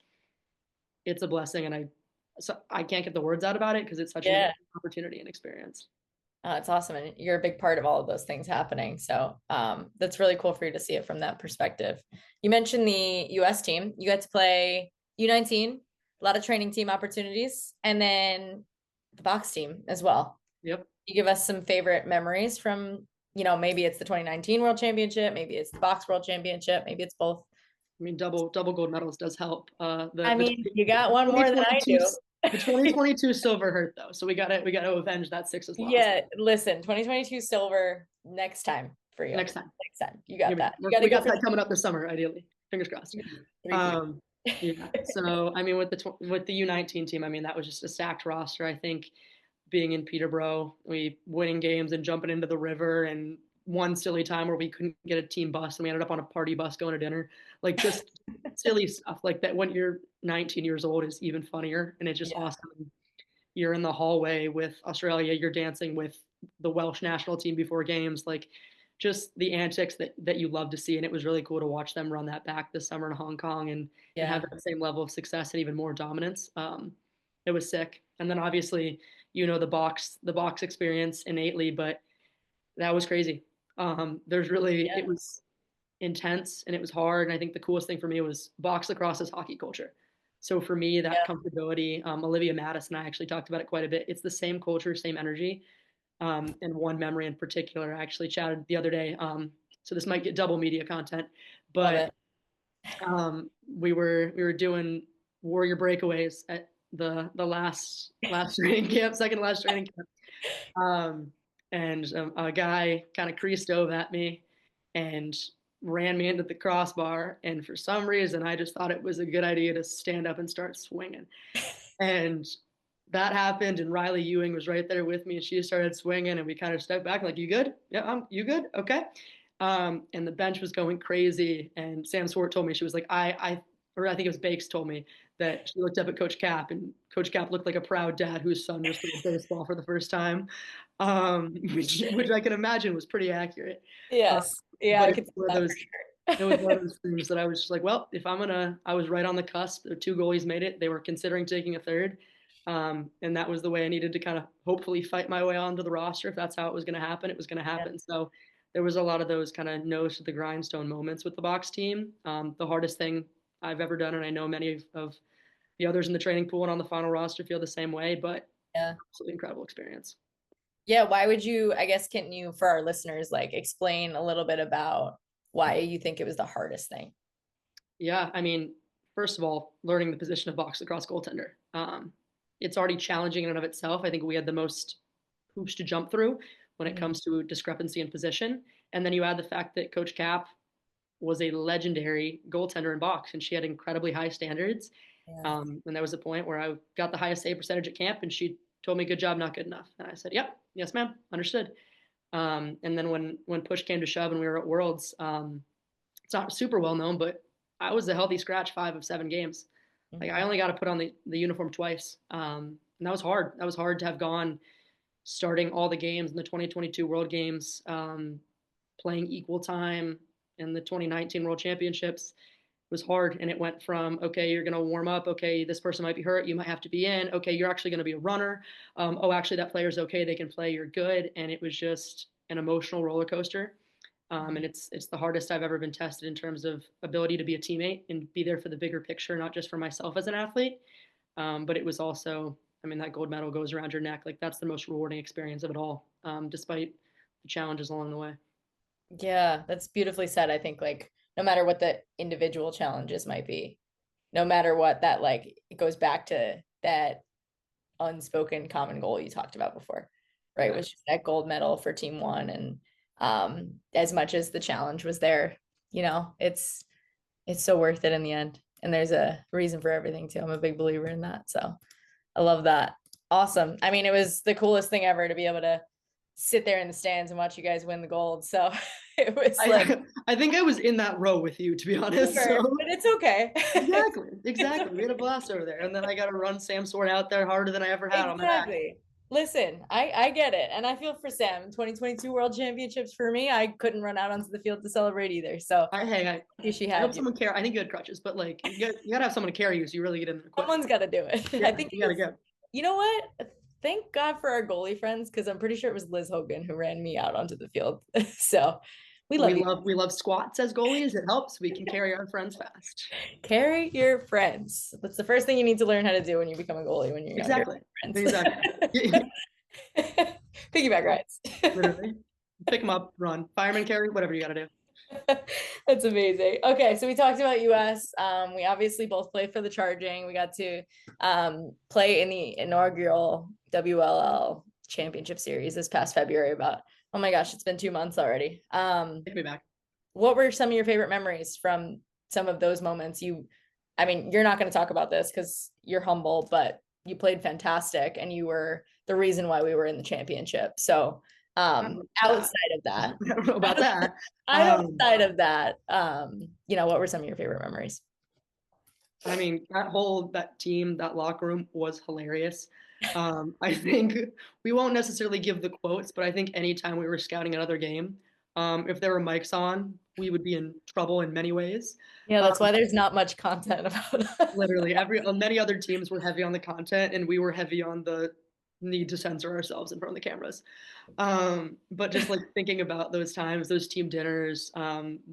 a blessing, and I can't get the words out about it because it's such an Yeah. opportunity and experience. It's awesome. And you're a big part of all of those things happening. So that's really cool for you to see it from that perspective. You mentioned the US team. You got to play U19, a lot of training team opportunities, and then the box team as well. Yep. You give us some favorite memories from, maybe it's the 2019 World Championship, maybe it's the box World Championship, maybe it's both. I mean, double gold medals does help. I mean, you got one more than I 2022 do. the 2022 silver hurt though, so we gotta avenge that sixes loss Yeah, listen, 2022 silver next time for you. next time. Next time. You got Here that. You got to we go got for that coming up this summer, ideally. Fingers crossed. three. Um, yeah. So I mean, with the U19 team, I mean that was just a stacked roster. I think being in Peterborough, we winning games and jumping into the river, and one silly time where we couldn't get a team bus and we ended up on a party bus going to dinner. Like just silly stuff like that when you're 19 years old is even funnier, and it's just Yeah. awesome. You're in the hallway with Australia, you're dancing with the Welsh national team before games, like just the antics that you love to see. And it was really cool to watch them run that back this summer in Hong Kong and have Yeah. that same level of success and even more dominance. It was sick. And then obviously, the box experience innately, but that was crazy. It Yeah. was intense and it was hard. And I think the coolest thing for me was box lacrosse is hockey culture. So for me, that Yeah. comfortability, Olivia Madison, I actually talked about it quite a bit. It's the same culture, same energy. And one memory in particular, I actually chatted the other day. So this might get double media content, Love but it. we were doing warrior breakaways at the last training camp, second to last training camp. Um, and a guy kind of creased over at me and ran me into the crossbar. And for some reason, I just thought it was a good idea to stand up and start swinging. And that happened. And Riley Ewing was right there with me, and she started swinging. And we kind of stepped back, like, "You good? Yeah, you good? Okay." And the bench was going crazy. And Sam Swart told me, she was like, or I think it was Bakes told me that she looked up at Coach Cap, and Coach Cap looked like a proud dad whose son just threw a baseball for the first time, which I can imagine was pretty accurate. Uh, Yes. Yeah, but I it can was see one of that for those. It was one sure. of those things that I was just like, well, if I'm gonna, I was right on the cusp. The two goalies made it. They were considering taking a third, and that was the way I needed to kind of hopefully fight my way onto the roster. If that's how it was going to happen, it was going to Yeah. happen. So there was a lot of those kind of nose to the grindstone moments with the box team. The hardest thing I've ever done, and I know many of the others in the training pool and on the final roster feel the same way, but Yeah. absolutely incredible experience. Yeah. Why would you, I guess, can you, for our listeners, like explain a little bit about why you think it was the hardest thing? Yeah, I mean, first of all, learning the position of box lacrosse goaltender. It's already challenging in and of itself. I think we had the most hoops to jump through when it Mhm. comes to discrepancy in position. And then you add the fact that Coach Cap was a legendary goaltender in box, and she had incredibly high standards. Yeah. And there was a point where I got the highest save percentage at camp, and she told me, "Good job, not good enough." And I said, "Yep, yes, ma'am, understood." And then when push came to shove and we were at Worlds, it's not super well known, but I was a healthy scratch 5 of 7 games. Like I Mhm. only got to put on the uniform twice. And that was hard. That was hard to have gone starting all the games in the 2022 World Games, playing equal time in the 2019 World Championships. It was hard, and it went from, okay, you're going to warm up, okay, this person might be hurt, you might have to be in, okay, you're actually going to be a runner, oh, actually that player's okay, they can play, you're good. And it was just an emotional roller coaster. And it's the hardest I've ever been tested in terms of ability to be a teammate and be there for the bigger picture, not just for myself as an athlete, but it was also, I mean, that gold medal goes around your neck. Like, that's the most rewarding experience of it all, despite the challenges along the way. Yeah, that's beautifully said. I think like no matter what the individual challenges might be, no matter what, that like it goes back to that unspoken common goal you talked about before, right? Which is that gold medal for team one. And as much as the challenge was there, it's so worth it in the end. And there's a reason for everything too. I'm a big believer in that. So I love that. Awesome. I mean, it was the coolest thing ever to be able to sit there in the stands and watch you guys win the gold. So it was like I think I was in that row with you, to be honest. sure, So. but it's okay. Exactly. We had a blast over there. And then I got to run Sam Sword out there harder than I ever had on my back. Exactly. Listen, I get it. And I feel for Sam. 2022 World Championships for me, I couldn't run out onto the field to celebrate either. So I she hope had someone carry. I think you had crutches, but like you gotta have someone to carry you so you really get in there quick. someone's got to do it. Yeah, I think you gotta go. You know what? Thank God for our goalie friends, because I'm pretty sure it was Liz Hogan who ran me out onto the field. So we love squats as goalies. It helps. We can carry our friends fast. Carry your friends. That's the first thing you need to learn how to do when you become a goalie, when you're exactly. Piggyback rides. Literally. Pick them up, run. Fireman carry, whatever you got to do. That's amazing. Okay, so we talked about US. We obviously both played for the Charging. We got to play in the inaugural WLL Championship Series this past February. About, oh my gosh, it's been 2 months already. Take me back. What were some of your favorite memories from some of those moments? I mean, you're not going to talk about this because you're humble, but you played fantastic and you were the reason why we were in the championship. So outside of that, I don't know about that. Outside of that, what were some of your favorite memories? I mean, that team, that locker room was hilarious. I think we won't necessarily give the quotes, but I think anytime we were scouting another game, if there were mics on, we would be in trouble in many ways. Yeah, that's why there's not much content about that. Literally, many other teams were heavy on the content, and we were heavy on the need to censor ourselves in front of the cameras. But just like thinking about those times, those team dinners,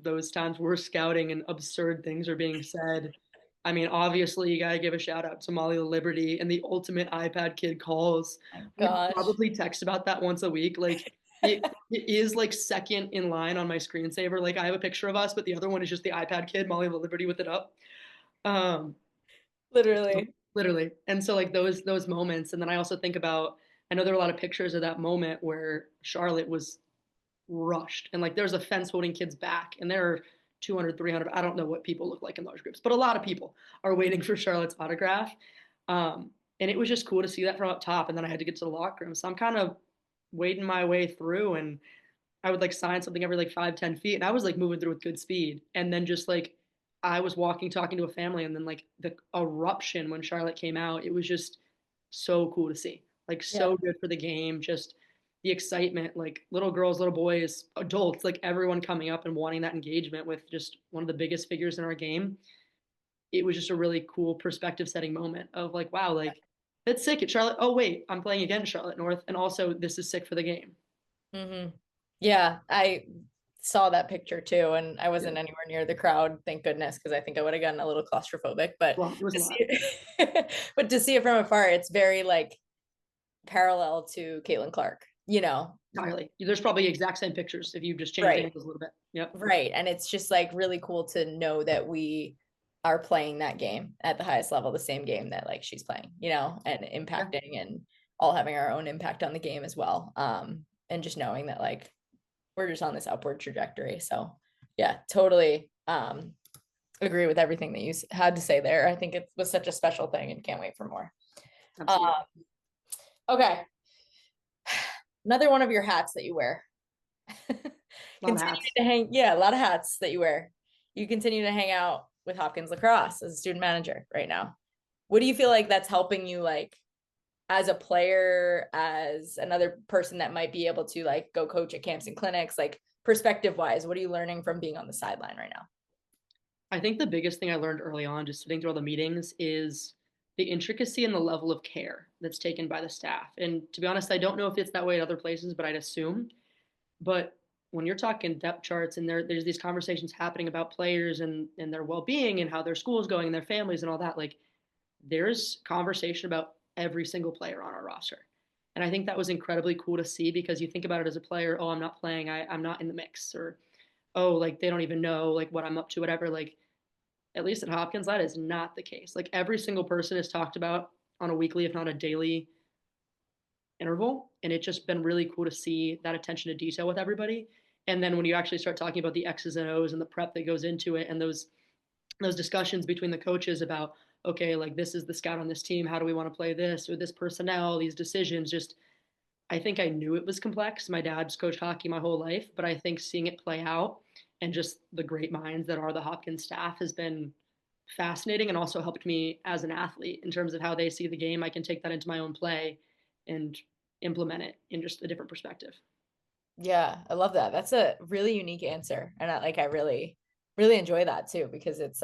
those times we're scouting and absurd things are being said. I mean, obviously, you gotta give a shout out to Molly Liberty and the ultimate iPad kid calls. We probably text about that once a week. Like it is like second in line on my screensaver. Like I have a picture of us, but the other one is just the iPad kid, Molly Liberty with it up. Literally. And so like those moments. And then I also think about, I know there are a lot of pictures of that moment where Charlotte was rushed and like there's a fence holding kids back and there are 200, 300, I don't know what people look like in large groups, but a lot of people are waiting for Charlotte's autograph. And it was just cool to see that from up top. And then I had to get to the locker room. So I'm kind of wading my way through and I would like sign something every like 5-10 feet. And I was like moving through with good speed. And then just like, I was walking, talking to a family, and then like the eruption when Charlotte came out, it was just so cool to see. Like so good for the game, just the excitement, like little girls, little boys, adults, like everyone coming up and wanting that engagement with just one of the biggest figures in our game. It was just a really cool perspective setting moment of like, wow, like that's sick at Charlotte. Oh wait, I'm playing against Charlotte North, and also this is sick for the game. Mm-hmm. Yeah, I saw that picture too, and I wasn't anywhere near the crowd, thank goodness, because I think I would have gotten a little claustrophobic. But to see it from afar, it's very like parallel to Caitlin Clark, Entirely. There's probably exact same pictures if you just change the angles a little bit. Yep. Right. And it's just like really cool to know that we are playing that game at the highest level, the same game that like she's playing, and impacting and all having our own impact on the game as well. And just knowing that like we're just on this upward trajectory. So yeah, totally agree with everything that you had to say there. I think it was such a special thing and can't wait for more. Okay. Another one of your hats that you wear. A lot of hats that you wear. You continue to hang out with Hopkins Lacrosse as a student manager right now. What do you feel like that's helping you like as a player, as another person that might be able to like go coach at camps and clinics, like perspective wise, what are you learning from being on the sideline right now? I think the biggest thing I learned early on, just sitting through all the meetings, is the intricacy and the level of care that's taken by the staff. And to be honest, I don't know if it's that way at other places, but I'd assume. But when you're talking depth charts and there's these conversations happening about players and their well-being and how their school is going and their families and all that, like there's conversation about every single player on our roster. And I think that was incredibly cool to see because you think about it as a player, oh, I'm not playing, I'm not in the mix, or oh, like they don't even know like what I'm up to, whatever. Like at least at Hopkins, that is not the case. Like every single person is talked about on a weekly, if not a daily interval. And it's just been really cool to see that attention to detail with everybody. And then when you actually start talking about the X's and O's and the prep that goes into it and those discussions between the coaches about, okay, like this is the scout on this team, how do we want to play this or this personnel, these decisions, just I think I knew it was complex. My dad's coached hockey my whole life, but I think seeing it play out and just the great minds that are the Hopkins staff has been fascinating and also helped me as an athlete in terms of how they see the game. I can take that into my own play and implement it in just a different perspective. Yeah, I love that. That's a really unique answer. And I really, really enjoy that too, because it's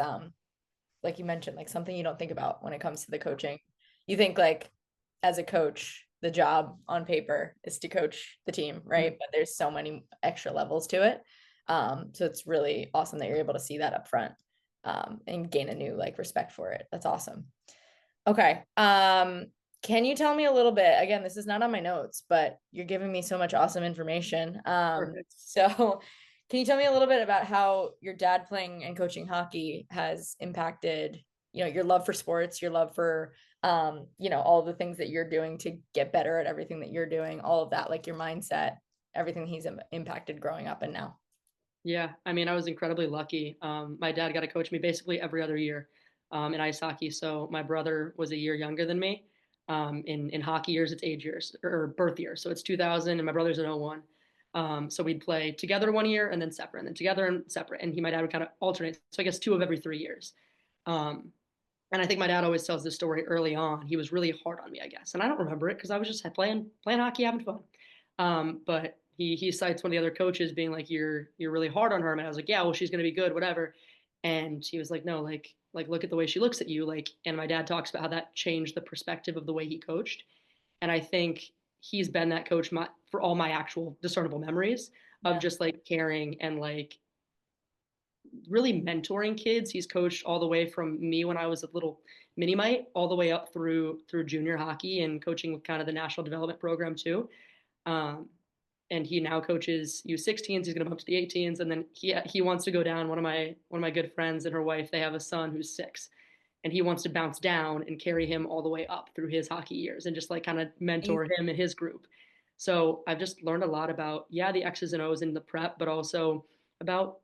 like you mentioned, like something you don't think about when it comes to the coaching. You think like as a coach, the job on paper is to coach the team, right? Mm-hmm. But there's so many extra levels to it. So it's really awesome that you're able to see that up front, and gain a new like respect for it. That's awesome. Okay. Can you tell me a little bit? Again, this is not on my notes, but you're giving me so much awesome information. Perfect. So can you tell me a little bit about how your dad playing and coaching hockey has impacted, your love for sports, your love for, all the things that you're doing to get better at everything that you're doing, all of that, like your mindset, everything he's impacted growing up and now. Yeah, I mean, I was incredibly lucky. My dad got to coach me basically every other year in ice hockey. So my brother was a year younger than me. In hockey years, it's age years or birth years. So it's 2000, and my brother's an 01. So we'd play together one year and then separate, and then together and separate. And my dad would kind of alternate. So I guess two of every 3 years. Um, and I think my dad always tells this story early on. He was really hard on me, I guess, and I don't remember it because I was just playing hockey, having fun. But he cites one of the other coaches being like, "You're really hard on her," and I was like, "Yeah, well, she's gonna be good, whatever." And he was like, "No, like look at the way she looks at you." Like, and my dad talks about how that changed the perspective of the way he coached. And I think he's been that coach for all my actual discernible memories of Yeah. just like caring and like really mentoring kids. He's coached all the way from me when I was a little mini mite all the way up through junior hockey and coaching with kind of the national development program too. Um, and he now coaches U16s. He's going to bump to the 18s, and then he wants to go down. One of my good friends and her wife, they have a son who's 6, and he wants to bounce down and carry him all the way up through his hockey years and just like kind of mentor him and his group. So I've just learned a lot about the X's and O's in the prep, but also about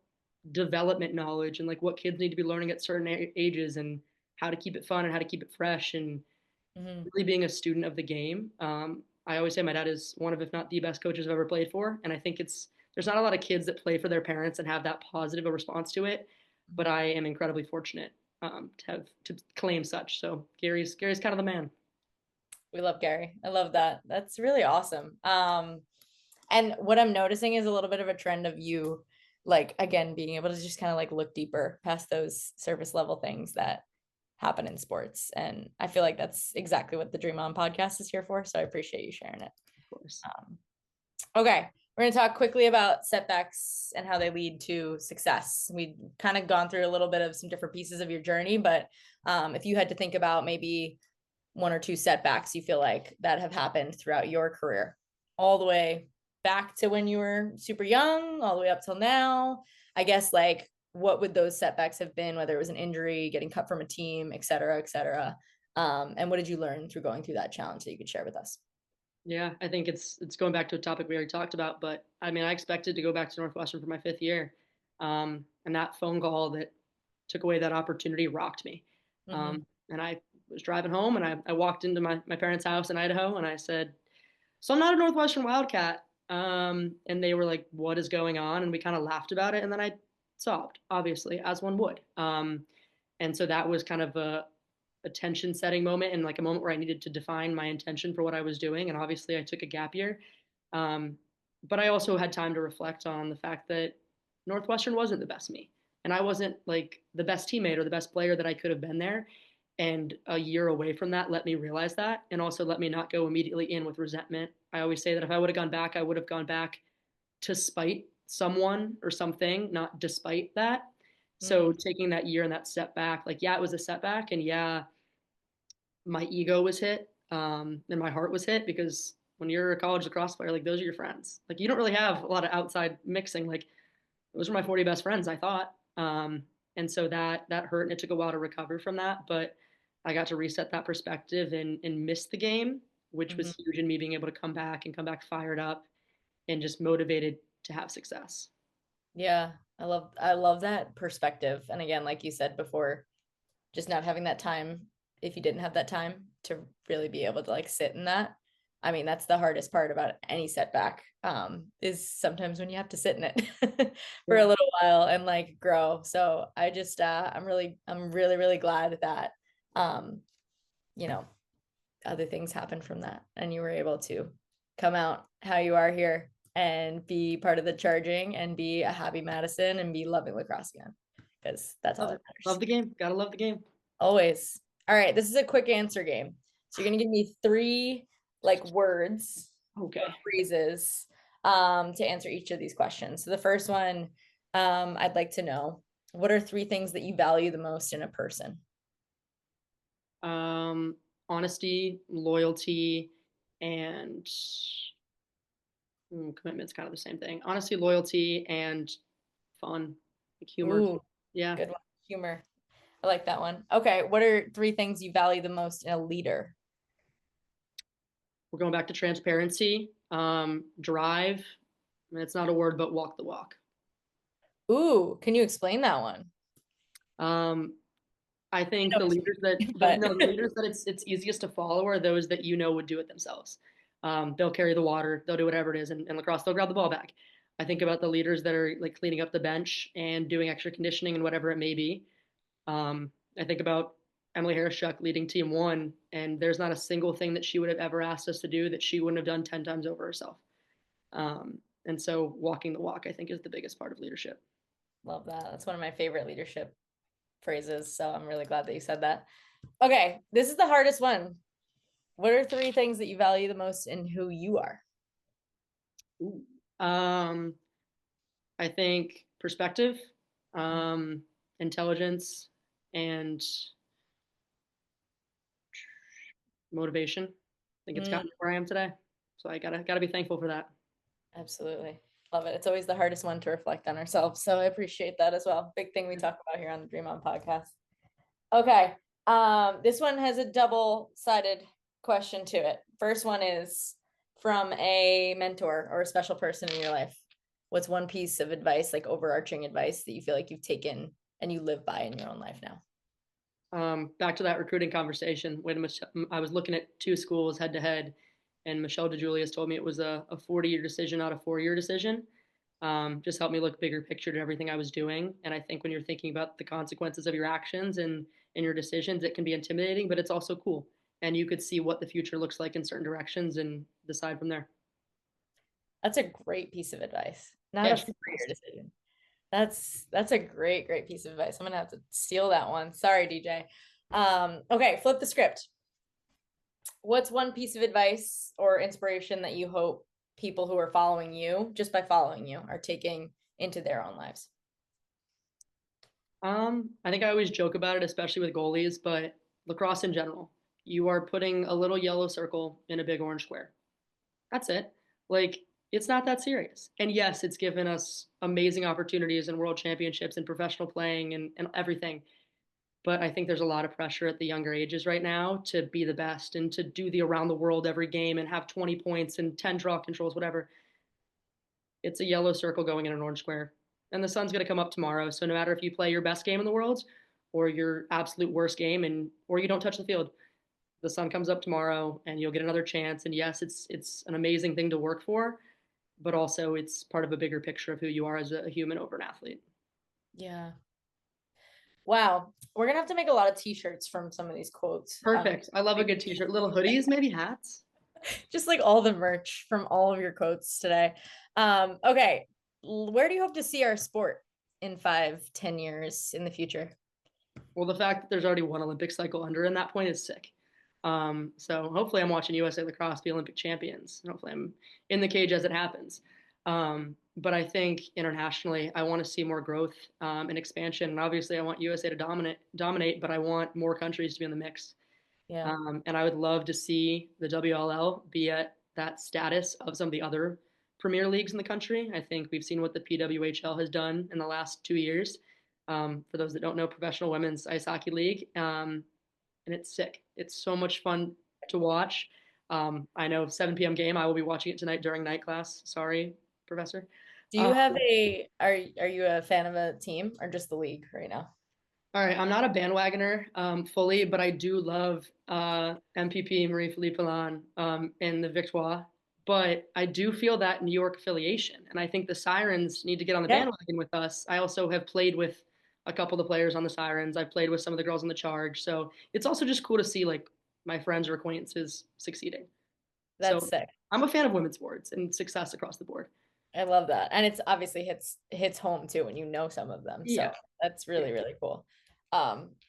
development knowledge and like what kids need to be learning at certain ages and how to keep it fun and how to keep it fresh and Mhm. really being a student of the game. I always say my dad is one of, if not the best coaches I've ever played for. And I think there's not a lot of kids that play for their parents and have that positive a response to it. But I am incredibly fortunate to claim such. So Gary's kind of the man. We love Gary. I love that. That's really awesome. And what I'm noticing is a little bit of a trend of you, like, again, being able to just kind of like look deeper past those surface level things that happen in sports. And I feel like that's exactly what the Dream On podcast is here for. So I appreciate you sharing it. Of course. Okay. We're going to talk quickly about setbacks and how they lead to success. We've kind of gone through a little bit of some different pieces of your journey, but if you had to think about maybe one or two setbacks you feel like that have happened throughout your career, all the way back to when you were super young, all the way up till now, I guess, like, what would those setbacks have been, whether it was an injury, getting cut from a team, et cetera, et cetera? And what did you learn through going through that challenge that you could share with us? Yeah, I think it's going back to a topic we already talked about, but I mean, I expected to go back to Northwestern for my 5th year, and that phone call that took away that opportunity rocked me. Mm-hmm. And I was driving home, and I walked into my parents' house in Idaho, and I said, "So I'm not a Northwestern Wildcat." And they were like, "What is going on?" And we kind of laughed about it, and then I sobbed, obviously, as one would. And so that was kind of attention setting moment and like a moment where I needed to define my intention for what I was doing. And obviously I took a gap year. Um, but I also had time to reflect on the fact that Northwestern wasn't the best me. And I wasn't like the best teammate or the best player that I could have been there. And a year away from that let me realize that, and also let me not go immediately in with resentment. I always say that if I would have gone back, I would have gone back to spite someone or something, not despite that. So taking that year and that setback, like, yeah, it was a setback. And yeah, my ego was hit, and my heart was hit, because when you're a college lacrosse player, like, those are your friends. Like, you don't really have a lot of outside mixing. Like, those were my 40 best friends, I thought. And so that hurt, and it took a while to recover from that. But I got to reset that perspective and miss the game, which was huge in me being able to come back and come back fired up and just motivated to have success. Yeah, I love that perspective. And again, like you said before, just not having that time, if you didn't have that time to really be able to like sit in that. I mean, that's the hardest part about any setback, is sometimes when you have to sit in it for a Yeah. little while and like grow. So I'm really, really glad that, um, you know, other things happened from that and you were able to come out how you are here and be part of the charging and be a happy Madison and be loving lacrosse again, because that's all Love that it. matters. Love the game. Gotta love the game. Always. All right, this is a quick answer game. So you're gonna give me three like words or Okay. phrases to answer each of these questions. So the first one, I'd like to know, what are three things that you value the most in a person? Um, Honesty, loyalty, and commitment's kind of the same thing. Honesty, loyalty, and fun, like humor. Ooh, Yeah. good one. Humor. I like that one. Okay, what are three things you value the most in a leader? We're going back to transparency, drive, and it's not a word, but walk the walk. Ooh, can you explain that one? Um, I I think know the what leaders that you mean, but the leaders that it's easiest to follow are those that would do it themselves. They'll carry the water, they'll do whatever it is, and lacrosse they'll grab the ball back. I think about the leaders that are like cleaning up the bench and doing extra conditioning and whatever it may be. I think about Emily Harris-Schuck leading Team One, and there's not a single thing that she would have ever asked us to do that she wouldn't have done 10 times over herself. And so walking the walk, I think, is the biggest part of leadership. love that. That's one of my favorite leadership phrases. So I'm really glad that you said that. Okay, this is the hardest one. What are three things that you value the most in who you are? Ooh. Um, I think perspective, intelligence, and motivation. I think it's Mm, gotten me where I am today. So I gotta be thankful for that. absolutely. Love it. It's always the hardest one to reflect on ourselves. So I appreciate that as well. Big thing we talk about here on the Dream On podcast. Okay. This one has a double-sided question to it. First one is from a mentor or a special person in your life. What's one piece of advice, like overarching advice, that you feel like you've taken and you live by in your own life now? Back to that recruiting conversation when I was looking at two schools head to head, and Michelle DeJulius told me it was a 40-year decision, not a 4-year decision. Just helped me look bigger picture to everything I was doing. And I think when you're thinking about the consequences of your actions and your decisions, it can be intimidating, but it's also cool. And you could see what the future looks like in certain directions and decide from there. That's a great piece of advice. Not Yeah, a she's the four-year best. decision. That's a great piece of advice. I'm gonna have to steal that one. Sorry, DJ. Okay, flip the script. What's one piece of advice or inspiration that you hope people who are following you, just by following you, are taking into their own lives? I think I always joke about it, especially with goalies, but lacrosse in general. You are putting a little yellow circle in a big orange square. That's it. Like, it's not that serious. And yes, it's given us amazing opportunities and world championships and professional playing and everything. But I think there's a lot of pressure at the younger ages right now to be the best and to do the around the world every game and have 20 points and 10 draw controls, whatever. It's a yellow circle going in an orange square. And the sun's going to come up tomorrow. So no matter if you play your best game in the world or your absolute worst game and or you don't touch the field, the sun comes up tomorrow and you'll get another chance. And yes, it's an amazing thing to work for, but also it's part of a bigger picture of who you are as a human over an athlete. Yeah. Wow. We're gonna have to make a lot of t-shirts from some of these quotes. Perfect. I love a good t-shirt. Little hoodies, maybe hats. Just like all the merch from all of your quotes today. Okay. Where do you hope to see our sport in 5, 10 years in the future? Well, the fact that there's already one Olympic cycle under in that point is sick. So hopefully I'm watching USA lacrosse be Olympic champions. Hopefully I'm in the cage as it happens. But I think internationally, I want to see more growth and expansion. And obviously, I want USA to dominate, but I want more countries to be in the mix. Yeah. And I would love to see the WLL be at that status of some of the other premier leagues in the country. I think we've seen what the PWHL has done in the last 2 years. For those that don't know, Professional Women's Ice Hockey League, and it's sick. It's so much fun to watch. I know 7 p.m. game. I will be watching it tonight during night class. Sorry, professor. Do you have are you a fan of a team or just the league right now? All right, I'm not a bandwagoner fully, but I do love MPP Marie-Philippe Poulin in the Victoire. But I do feel that New York affiliation, and I think the Sirens need to get on the Yeah. bandwagon with us. I also have played with a couple of the players on the Sirens. I've played with some of the girls on the Charge, so it's also just cool to see like my friends or acquaintances succeeding. That's So sick. I'm a fan of women's sports and success across the board. I love that. And it's obviously hits home too when you know some of them. So Yeah, that's really, really cool.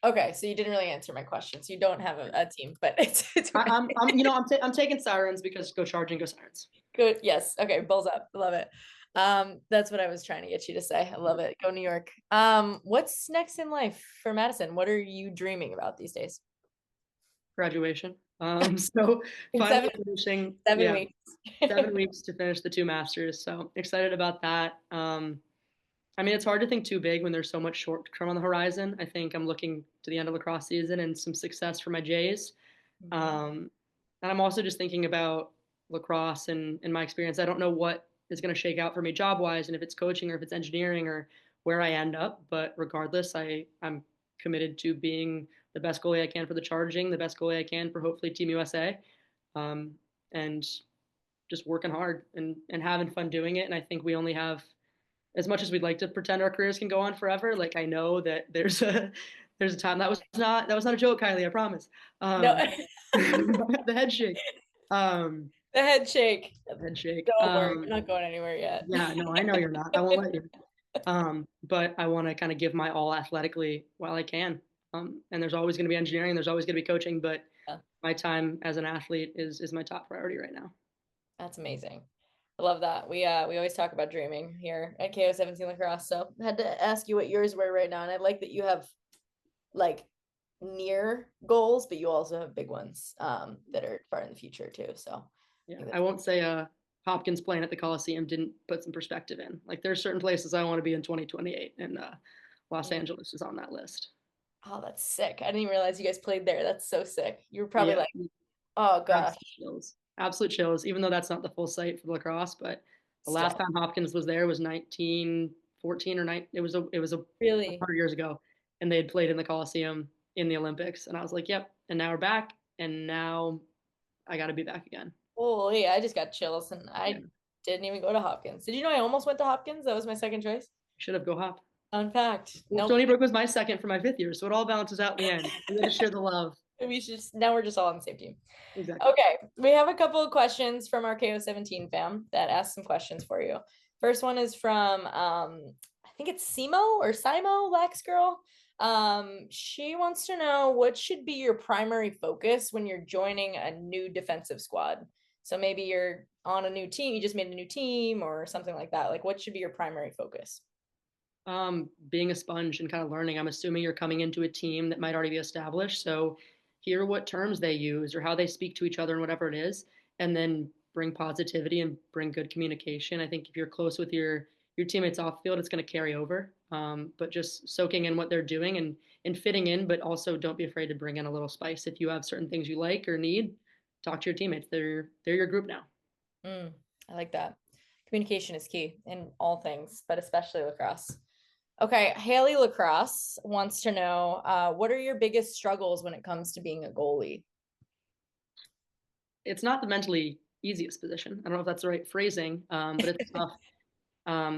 Okay, so you didn't really answer my question. So you don't have a team, but it's I'm taking Sirens because go Charging, go Sirens. good. Yes. Okay, bulls up. Love it. That's what I was trying to get you to say. I love it. Go New York. What's next in life for Madison? What are you dreaming about these days? Graduation. So In finally finishing, 7 weeks. 7 weeks to finish the 2 masters. So excited about that. I mean, it's hard to think too big when there's so much short term on the horizon. I think I'm looking to the end of lacrosse season and some success for my Jays. Um, and I'm also just thinking about lacrosse and my experience. I don't know what is going to shake out for me job wise, and if it's coaching or if it's engineering or where I end up. But regardless, I'm committed to being the best goalie I can for the Charging, the best goalie I can for hopefully Team USA, and just working hard and having fun doing it. And I think we only have as much as we'd like to pretend our careers can go on forever. Like I know that there's a time that was not a joke, Kylie. I promise. No, The head shake. the head shake. Head shake. Don't worry, you're not going anywhere yet. Yeah, no, I know you're not. I won't let you. But I want to kind of give my all athletically while I can. And there's always going to be engineering. There's always going to be coaching, but Yeah. my time as an athlete is my top priority right now. That's amazing. I love that. We always talk about dreaming here at KO17 Lacrosse. So I had to ask you what yours were right now. And I like that you have like near goals, but you also have big ones that are far in the future too. So Yeah, I won't say Hopkins playing at the Coliseum didn't put some perspective in. Like there's certain places I want to be in 2028, and Los Angeles is on that list. Oh, that's sick. I didn't even realize you guys played there. That's so sick. You were probably Yeah, like, oh gosh. absolute chills. Absolute chills. Even though that's not the full site for the lacrosse, but the last Still. time Hopkins was there was 1914 or 9. It was a 100 years ago, and they had played in the Coliseum in the Olympics, and I was like, yep. And now we're back, and now I got to be back again. Holy, I just got chills and Yeah. I didn't even go to Hopkins. Did you know I almost went to Hopkins? That was my second choice. Should have go Hop. Fun fact. Well, Nope. Stony Brook was my second for my 5th year, so it all balances out in the end. We got to share the love. We should now we're just all on the same team. Exactly. Okay. We have a couple of questions from our KO17 fam that asked some questions for you. First one is from I think it's Simo Lax Girl. She wants to know what should be your primary focus when you're joining a new defensive squad. So maybe you're on a new team, you just made a new team or something like that. Like what should be your primary focus? Being a sponge and kind of learning. I'm assuming you're coming into a team that might already be established. So hear what terms they use or how they speak to each other and whatever it is, and then bring positivity and bring good communication. I think if you're close with your teammates off field, it's going to carry over. But just soaking in what they're doing and fitting in, but also don't be afraid to bring in a little spice. If you have certain things you like or need, talk to your teammates. They're your group now. I like that. Communication is key in all things, but especially lacrosse. Okay, Haley Lacrosse wants to know what are your biggest struggles when it comes to being a goalie? It's not the mentally easiest position. I don't know if that's the right phrasing, but it's tough.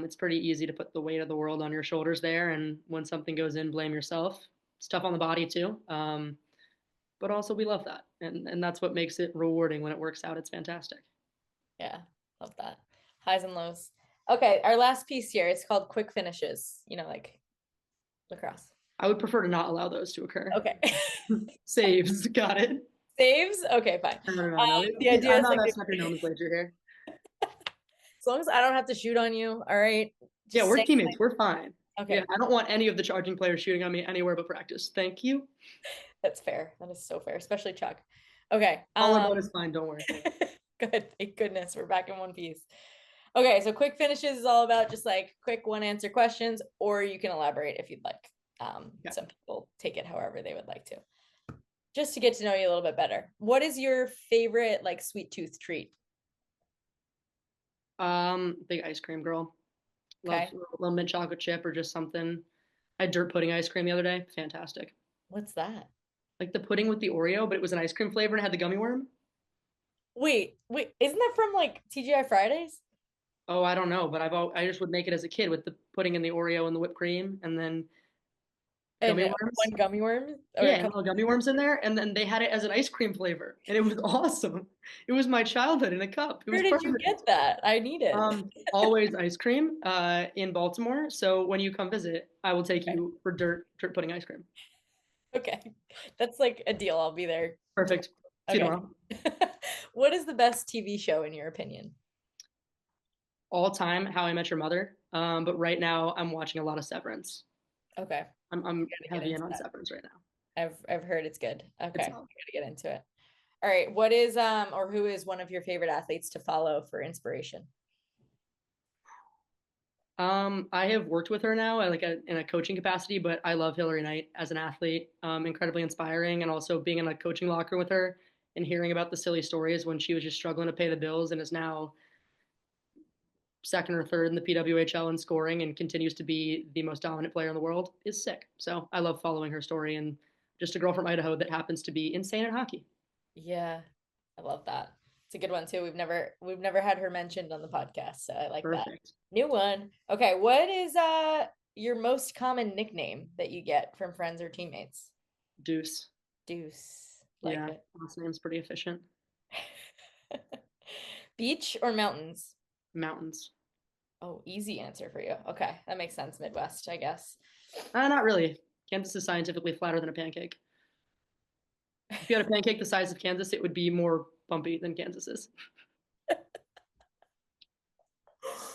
It's pretty easy to put the weight of the world on your shoulders there, and when something goes in, blame yourself. It's tough on the body too. But also we love that. And that's what makes it rewarding when it works out. It's fantastic. Yeah, love that. Highs and lows. Okay, our last piece here, it's called quick finishes, like lacrosse. I would prefer to not allow those to occur. Okay. Saves, got it. Saves? Okay, fine. No. The idea I'm is not like messing up your nomenclature here. as long as I don't have to shoot on you, all right? Yeah, Just we're say teammates. We're fine. okay. Yeah, I don't want any of the charging players shooting on me anywhere but practice. Thank you. That's fair. That is so fair, especially Chuck. Okay. Collarbone is fine. Don't worry. Good. Thank goodness we're back in one piece. Okay, so quick finishes is all about just like quick one answer questions, or you can elaborate if you'd like. Some people take it however they would like to. Just to get to know you a little bit better. What is your favorite like sweet tooth treat? Big ice cream girl. Love Okay. a little mint chocolate chip or just something. I had dirt pudding ice cream the other day. Fantastic. What's that? Like the pudding with the Oreo, but it was an ice cream flavor and it had the gummy worm. Wait, isn't that from like TGI Fridays? Oh, I don't know, but I just would make it as a kid with the pudding and the Oreo and the whipped cream and then And gummy worms. one gummy worm? Or Yeah, and little gummy worms in there, and then they had it as an ice cream flavor, and it was awesome. It was my childhood in a cup. It was Where did you perfect. get that? I need it. Always ice cream in Baltimore. So when you come visit, I will take Okay. you for dirt pudding ice cream. Okay. That's like a deal. I'll be there. Perfect. See you tomorrow. What is the best TV show in your opinion? All time, How I Met Your Mother. But right now, I'm watching a lot of Severance. Okay. I'm heavy in on Severance right now. I've heard it's good. Okay. It's I gotta get into it. All right. What is or who is one of your favorite athletes to follow for inspiration? I have worked with her now, in a coaching capacity, but I love Hillary Knight as an athlete. Incredibly inspiring, and also being in a coaching locker with her and hearing about the silly stories when she was just struggling to pay the bills and is now second or third in the PWHL in scoring and continues to be the most dominant player in the world is sick. So I love following her story and just a girl from Idaho that happens to be insane at hockey. Yeah, I love that. It's a good one too. We've never had her mentioned on the podcast, so I like that. Perfect. New one. Okay, what is your most common nickname that you get from friends or teammates? Douce. Douce. Like Yeah, it. last name's pretty efficient. Beach or mountains? Mountains. Oh, easy answer for you. Okay, that makes sense. Midwest, I guess. Not really. Kansas is scientifically flatter than a pancake. If you had a pancake the size of Kansas, it would be more bumpy than Kansas is.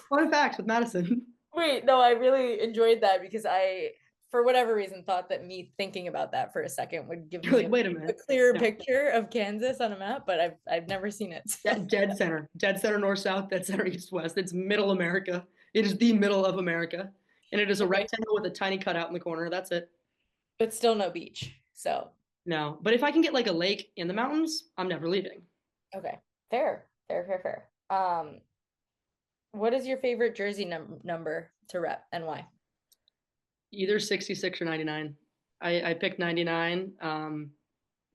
Fun fact with Madison. Wait, no, I really enjoyed that because I, for whatever reason, thought that me thinking about that for a second would give You're me like, wait a a minute. clearer No. picture of Kansas on a map, but I've never seen it. Dead center. Dead center north south, dead center east west. It's middle America. It is the middle of America. And it is a rectangle with a tiny cutout in the corner. That's it. But still no beach. So no. But if I can get like a lake in the mountains, I'm never leaving. okay. Fair. What is your favorite jersey number to rep and why? Either 66 or 99. I picked 99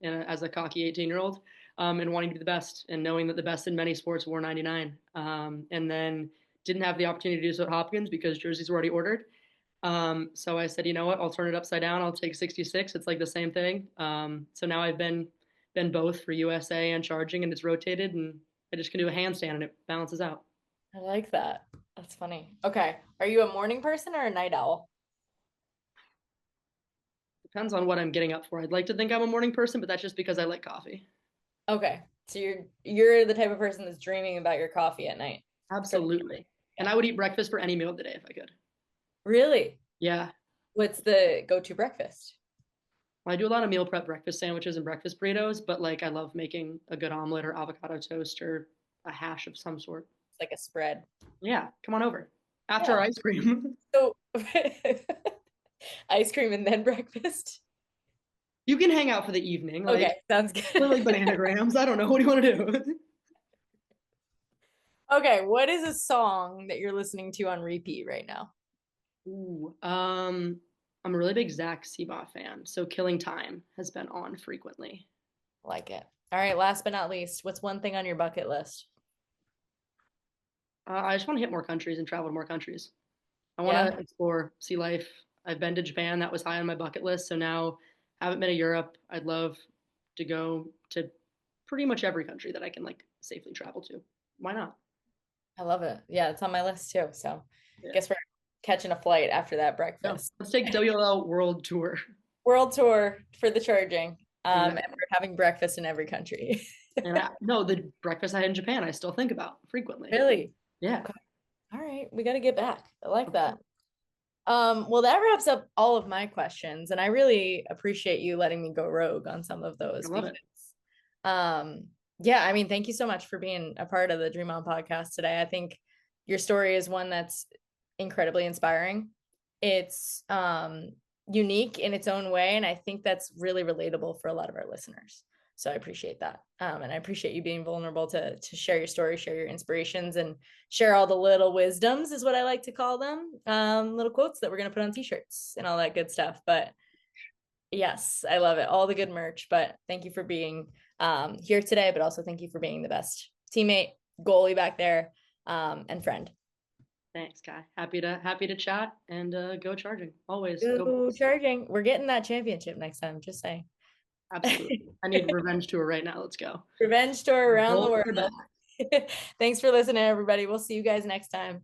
as a cocky 18-year-old and wanting to be the best and knowing that the best in many sports wore 99. And then didn't have the opportunity to do so at Hopkins because jerseys were already ordered. So I said, you know what, I'll turn it upside down. I'll take 66. It's like the same thing. So now I've been both for USA and charging, and it's rotated, and I just can do a handstand and it balances out. I like that. That's funny. Okay. Are you a morning person or a night owl? Depends on what I'm getting up for. I'd like to think I'm a morning person, but that's just because I like coffee. Okay. So you're the type of person that's dreaming about your coffee at night. Absolutely. And I would eat breakfast for any meal of the day if I could. Really? Yeah. What's the go-to breakfast? Well, I do a lot of meal prep breakfast sandwiches and breakfast burritos, but like I love making a good omelet or avocado toast or a hash of some sort. It's like a spread. Yeah, come on over. After our ice cream. So ice cream and then breakfast? You can hang out for the evening. Like, okay, sounds good. Or like bananagrams. I don't know. What do you want to do? Okay, what is a song that you're listening to on repeat right now? Ooh, I'm a really big Zach Seabaugh fan, so Killing Time has been on frequently. Like it. All right, last but not least, what's one thing on your bucket list? I just want to hit more countries and travel to more countries. I want to explore, see life. I've been to Japan. That was high on my bucket list. So now haven't been to Europe. I'd love to go to pretty much every country that I can like safely travel to. Why not? I love it. Yeah, it's on my list too. So Yeah. guess we're catching a flight after that Yeah. breakfast. Let's take WLL World Tour. World tour for the charging. Exactly. And we're having breakfast in every country. And no, the breakfast I had in Japan, I still think about frequently. Really? Yeah. Okay. All right. We got to get back. I like that. Well, that wraps up all of my questions, and I really appreciate you letting me go rogue on some of those. I love it. Yeah, I mean, thank you so much for being a part of the Dream On podcast today. I think your story is one that's incredibly inspiring. It's unique in its own way, and I think that's really relatable for a lot of our listeners. So I appreciate that. And I appreciate you being vulnerable to share your story, share your inspirations, and share all the little wisdoms, is what I like to call them. Little quotes that we're going to put on t-shirts and all that good stuff. But yes, I love it. All the good merch. But thank you for being here today, but also thank you for being the best teammate, goalie back there, and friend. Thanks, Kai. Happy to chat and go charging. Always go charging. We're getting that championship next time. Just saying. Absolutely. I need revenge tour right now. Let's go. Revenge tour around the world. Thanks for listening, everybody. We'll see you guys next time.